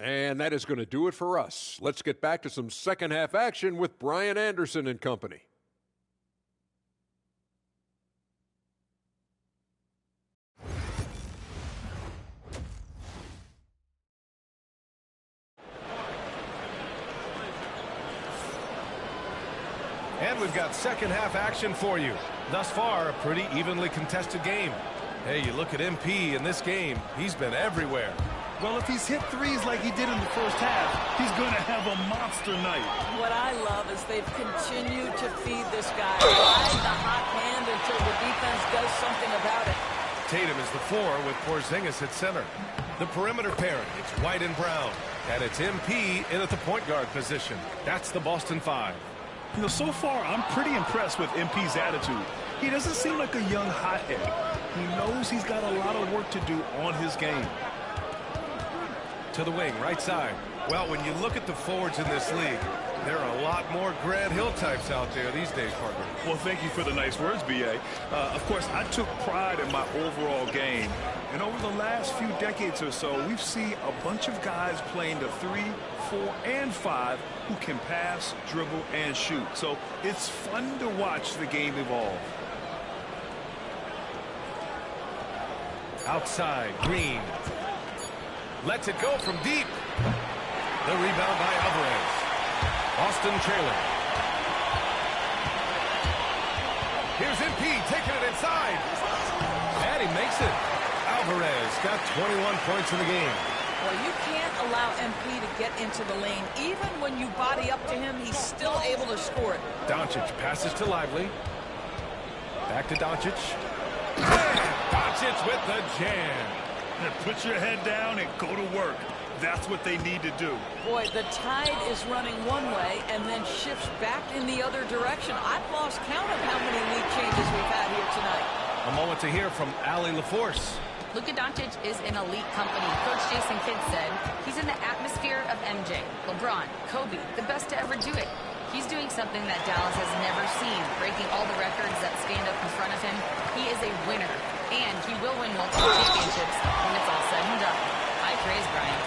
And that is going to do it for us. Let's get back to some second half action with Brian Anderson and company. And we've got second half action for you. Thus far, a pretty evenly contested game. Hey, you look at MP in this game, he's been everywhere. Well, if he's hit threes like he did in the first half, he's going to have a monster night. What I love is they've continued to feed this guy. Ride the hot hand until the defense does something about it. Tatum is the 4 with Porzingis at center. The perimeter pairing, it's White and Brown. And it's MP in at the point guard position. That's the Boston 5. You know, so far, I'm pretty impressed with MP's attitude. He doesn't seem like a young hothead. He knows he's got a lot of work to do on his game. To the wing, right side. Well, when you look at the forwards in this league, there are a lot more Grant Hill types out there these days, partner. Well, thank you for the nice words, B.A. Of course, I took pride in my overall game. And over the last few decades or so, we've seen a bunch of guys playing the 3, 4, and 5 who can pass, dribble, and shoot. So it's fun to watch the game evolve. Outside, Green. Lets it go from deep. The rebound by Alvarez. Boston trailing. Here's MP taking it inside. And he makes it. Alvarez got 21 points in the game. Well, you can't allow MP to get into the lane. Even when you body up to him, he's still able to score it. Doncic passes to Lively. Back to Doncic. And Doncic with the jam. And put your head down and go to work. That's what they need to do. Boy, the tide is running one way and then shifts back in the other direction. I've lost count of how many lead changes we've had here tonight. A moment to hear from Allie LaForce. Luka Doncic is in elite company. Coach Jason Kidd said he's in the atmosphere of MJ, LeBron, Kobe, the best to ever do it. He's doing something that Dallas has never seen, breaking all the records that stand up in front of him. He is a winner, and he will win multiple championships when it's all said and done. High praise, Brian.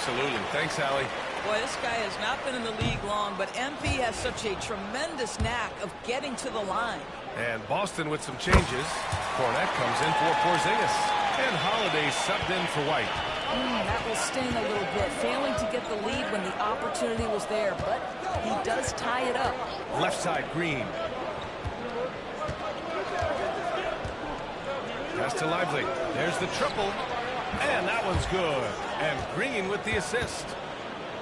Absolutely. Thanks, Allie. Boy, this guy has not been in the league long, but MP has such a tremendous knack of getting to the line. And Boston with some changes. Cornette comes in for Porzingis. And Holiday subbed in for White. That will sting a little bit, failing to get the lead when the opportunity was there, but he does tie it up. Left side, Green. Pass to Lively. There's the triple. And that one's good. And Green with the assist.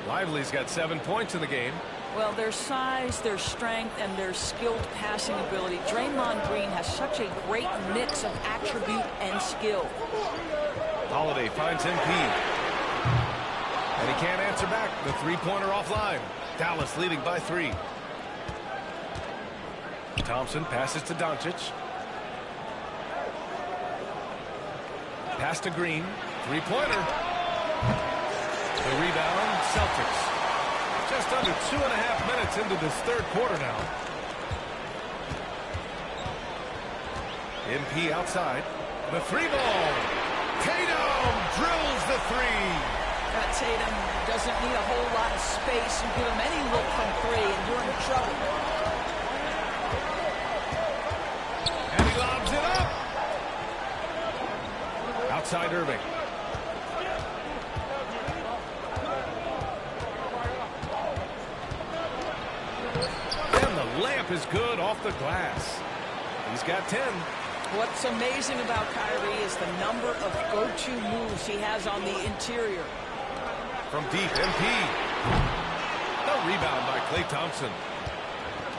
Lively's got 7 points in the game. Well, their size, their strength, and their skilled passing ability. Draymond Green has such a great mix of attribute and skill. Holiday finds MP. And he can't answer back. The three-pointer offline. Dallas leading by 3. Thompson passes to Doncic. Pass to Green. Three-pointer. The rebound, Celtics. Just under 2.5 minutes into this third quarter now. MP outside. The three ball. Tatum drills the three. Tatum doesn't need a whole lot of space. You give him any look from 3 and you're in trouble. And he lobs it up. Outside Irving. And the layup is good off the glass. He's got 10. What's amazing about Kyrie is the number of go-to moves he has on the interior. From deep, MP. No rebound by Klay Thompson.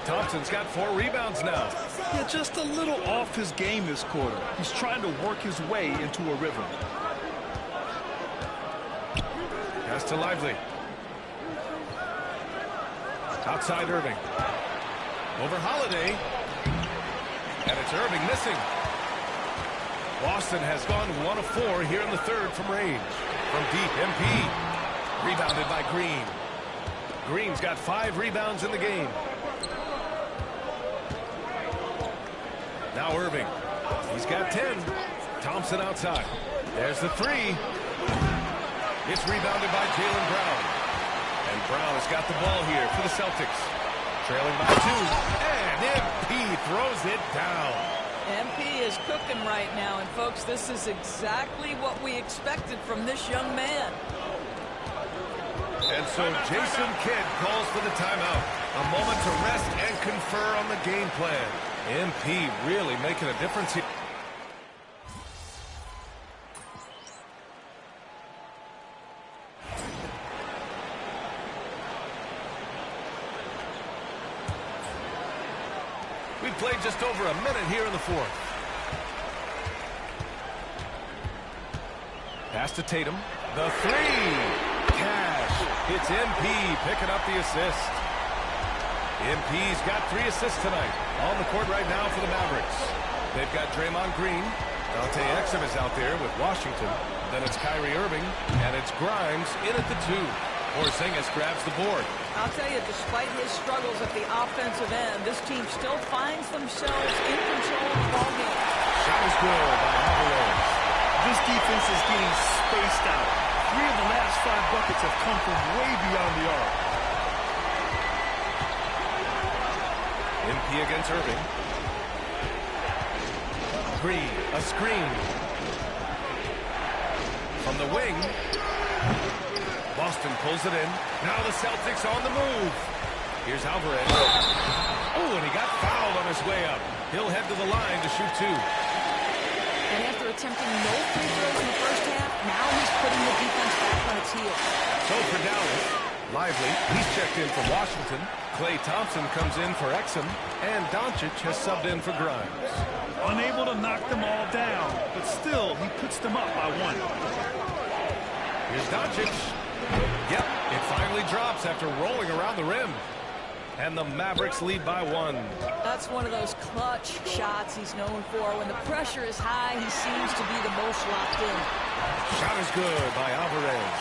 Thompson's got 4 rebounds now. Yeah, just a little off his game this quarter. He's trying to work his way into a rhythm. Pass to Lively. Outside Irving. Over Holiday. And it's Irving missing. Boston has gone 1 of 4 here in the third from range. From deep, MP. Rebounded by Green. Green's got 5 rebounds in the game. Now Irving. He's got 10. Thompson outside. There's the 3. It's rebounded by Jaylen Brown. And Brown has got the ball here for the Celtics. Trailing by 2. And MP throws it down. MP is cooking right now. And, folks, this is exactly what we expected from this young man. And so Jason Kidd calls for the timeout. A moment to rest and confer on the game plan. MP really making a difference here. We've played just over a minute here in the fourth. Pass to Tatum. The 3. Cash. It's MP picking up the assist. MP's got 3 assists tonight. On the court right now for the Mavericks. They've got Draymond Green. Dante Exum is out there with Washington. Then it's Kyrie Irving. And it's Grimes in at the 2. Porzingis grabs the board. I'll tell you, despite his struggles at the offensive end, this team still finds themselves in control of the ballgame. Shot is good by Alvarez. This defense is getting spaced out. 3 of the last 5 buckets have come from way beyond the arc. MP against Irving. Green, a screen. From the wing. Boston pulls it in. Now the Celtics on the move. Here's Alvarez. Oh, and he got fouled on his way up. He'll head to the line to shoot 2. And after attempting no free throws in the first half, now he's putting the defense back on its heels. So for Dallas, Lively, he's checked in for Washington. Klay Thompson comes in for Exum. And Doncic has subbed in for Grimes. Unable to knock them all down, but still, he puts them up by 1. Here's Doncic. Yep, it finally drops after rolling around the rim. And the Mavericks lead by 1. That's one of those clutch shots he's known for. When the pressure is high, he seems to be the most locked in. Shot is good by Alvarez.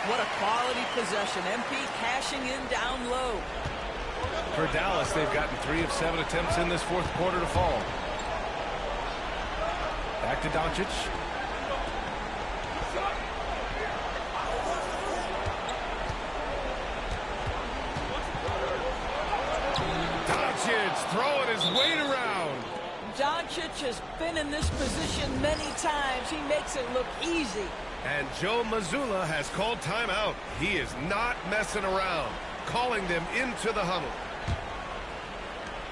What a quality possession. MP cashing in down low. For Dallas, they've gotten 3 of 7 attempts in this fourth quarter to fall. Back to Doncic. his weight around. Doncic has been in this position many times. He makes it look easy. And Joe Mazzulla has called timeout. He is not messing around, calling them into the huddle.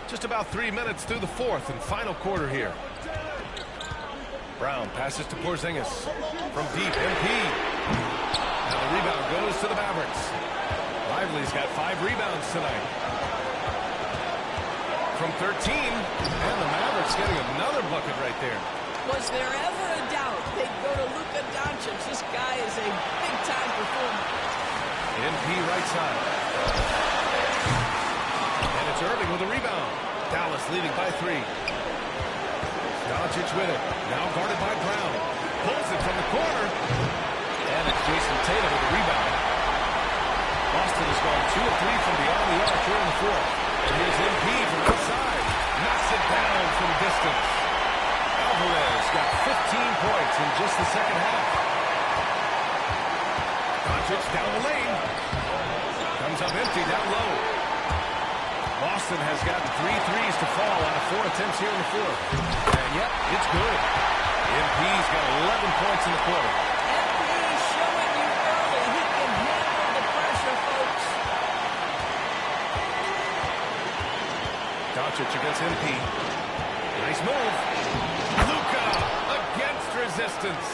Just about 3 minutes through the fourth and final quarter here. Brown passes to Porzingis from deep. MP. Now the rebound goes to the Mavericks. Lively's got 5 rebounds tonight. From 13, and the Mavericks getting another bucket right there. Was there ever a doubt they'd go to Luka Doncic? This guy is a big-time performer. MP right side. And it's Irving with a rebound. Dallas leading by 3. Doncic with it. Now guarded by Brown. Pulls it from the corner. And it's Jason Tatum with the rebound. Boston has gone 2 of 3 from beyond the arc here in the fourth. And here's MP from outside. Knocks it down from distance. Alvarez got 15 points in just the second half. Doncic down the lane. Comes up empty down low. Boston has gotten 3 threes to fall out of 4 attempts here in the fourth. And yep, it's good. MP's got 11 points in the quarter. MP showing you early he can handle the pressure, folks. Doncic against MP. Nice move. Luka against resistance.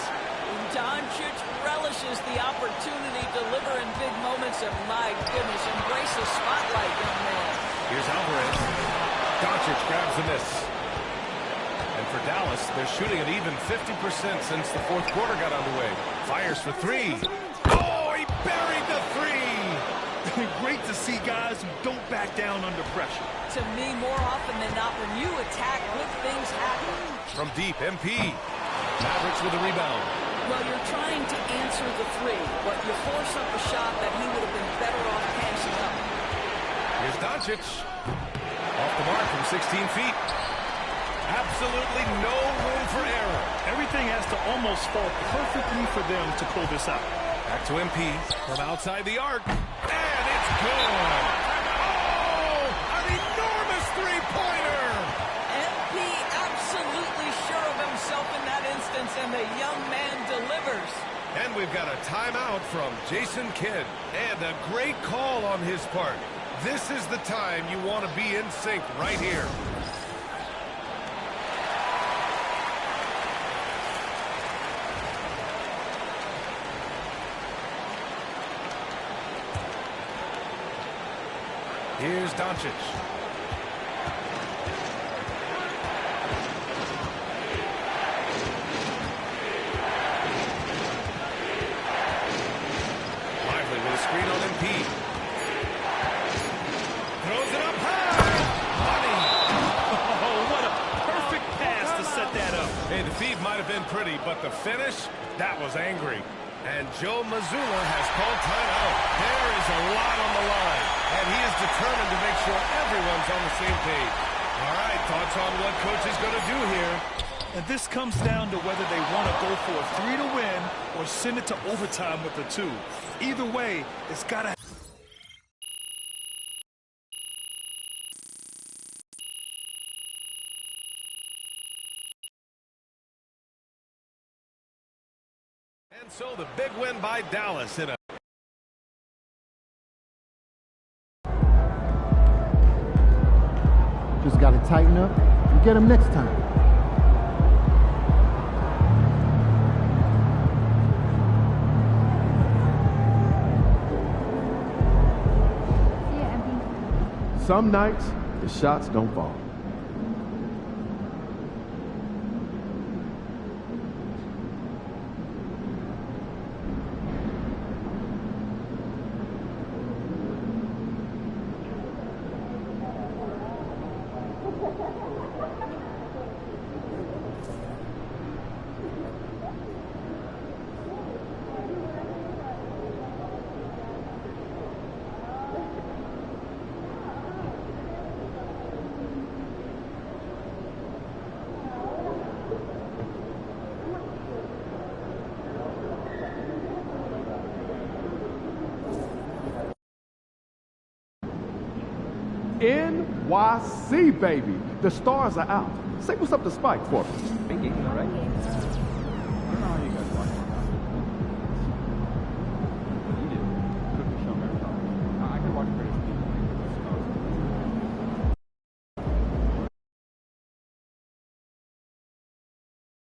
Doncic relishes the opportunity to deliver in big moments, and my goodness, embrace the spotlight, young man. Here's Alvarez. Doncic grabs the miss. And for Dallas, they're shooting at even 50% since the fourth quarter got underway. Fires for 3. Oh, he buried the 3. Great to see guys who don't back down under pressure. To me, more often than not, when you attack, good things happen. From deep, MP. Mavericks with a rebound. Well, you're trying to answer the 3, but you force up a shot that he would have been better off passing up. Here's Doncic. Off the mark from 16 feet. Absolutely no room for error. Everything has to almost fall perfectly for them to pull this out. Back to MP from outside the arc. And it's good. Oh, an enormous three-pointer. MP absolutely sure of himself in that instance, and the young man delivers. And we've got a timeout from Jason Kidd. And a great call on his part. This is the time you want to be in sync right here. Here's Doncic. Lively with a screen on MP. Throws it up high. Money. Oh, what a perfect pass to set that up. Hey, the feed might have been pretty, but the finish, that was angry. And Joe Mazzulla has called timeout. There is a lot on the line, and he is determined to make sure everyone's on the same page. All right, thoughts on what coach is going to do here? And this comes down to whether they want to go for a 3 to win or send it to overtime with a 2. Either way, it's got to... And so the big win by Dallas in a... Just got to tighten up and get him next time. Some nights, the shots don't fall. In NYC, baby. The stars are out. Say what's up to Spike for me.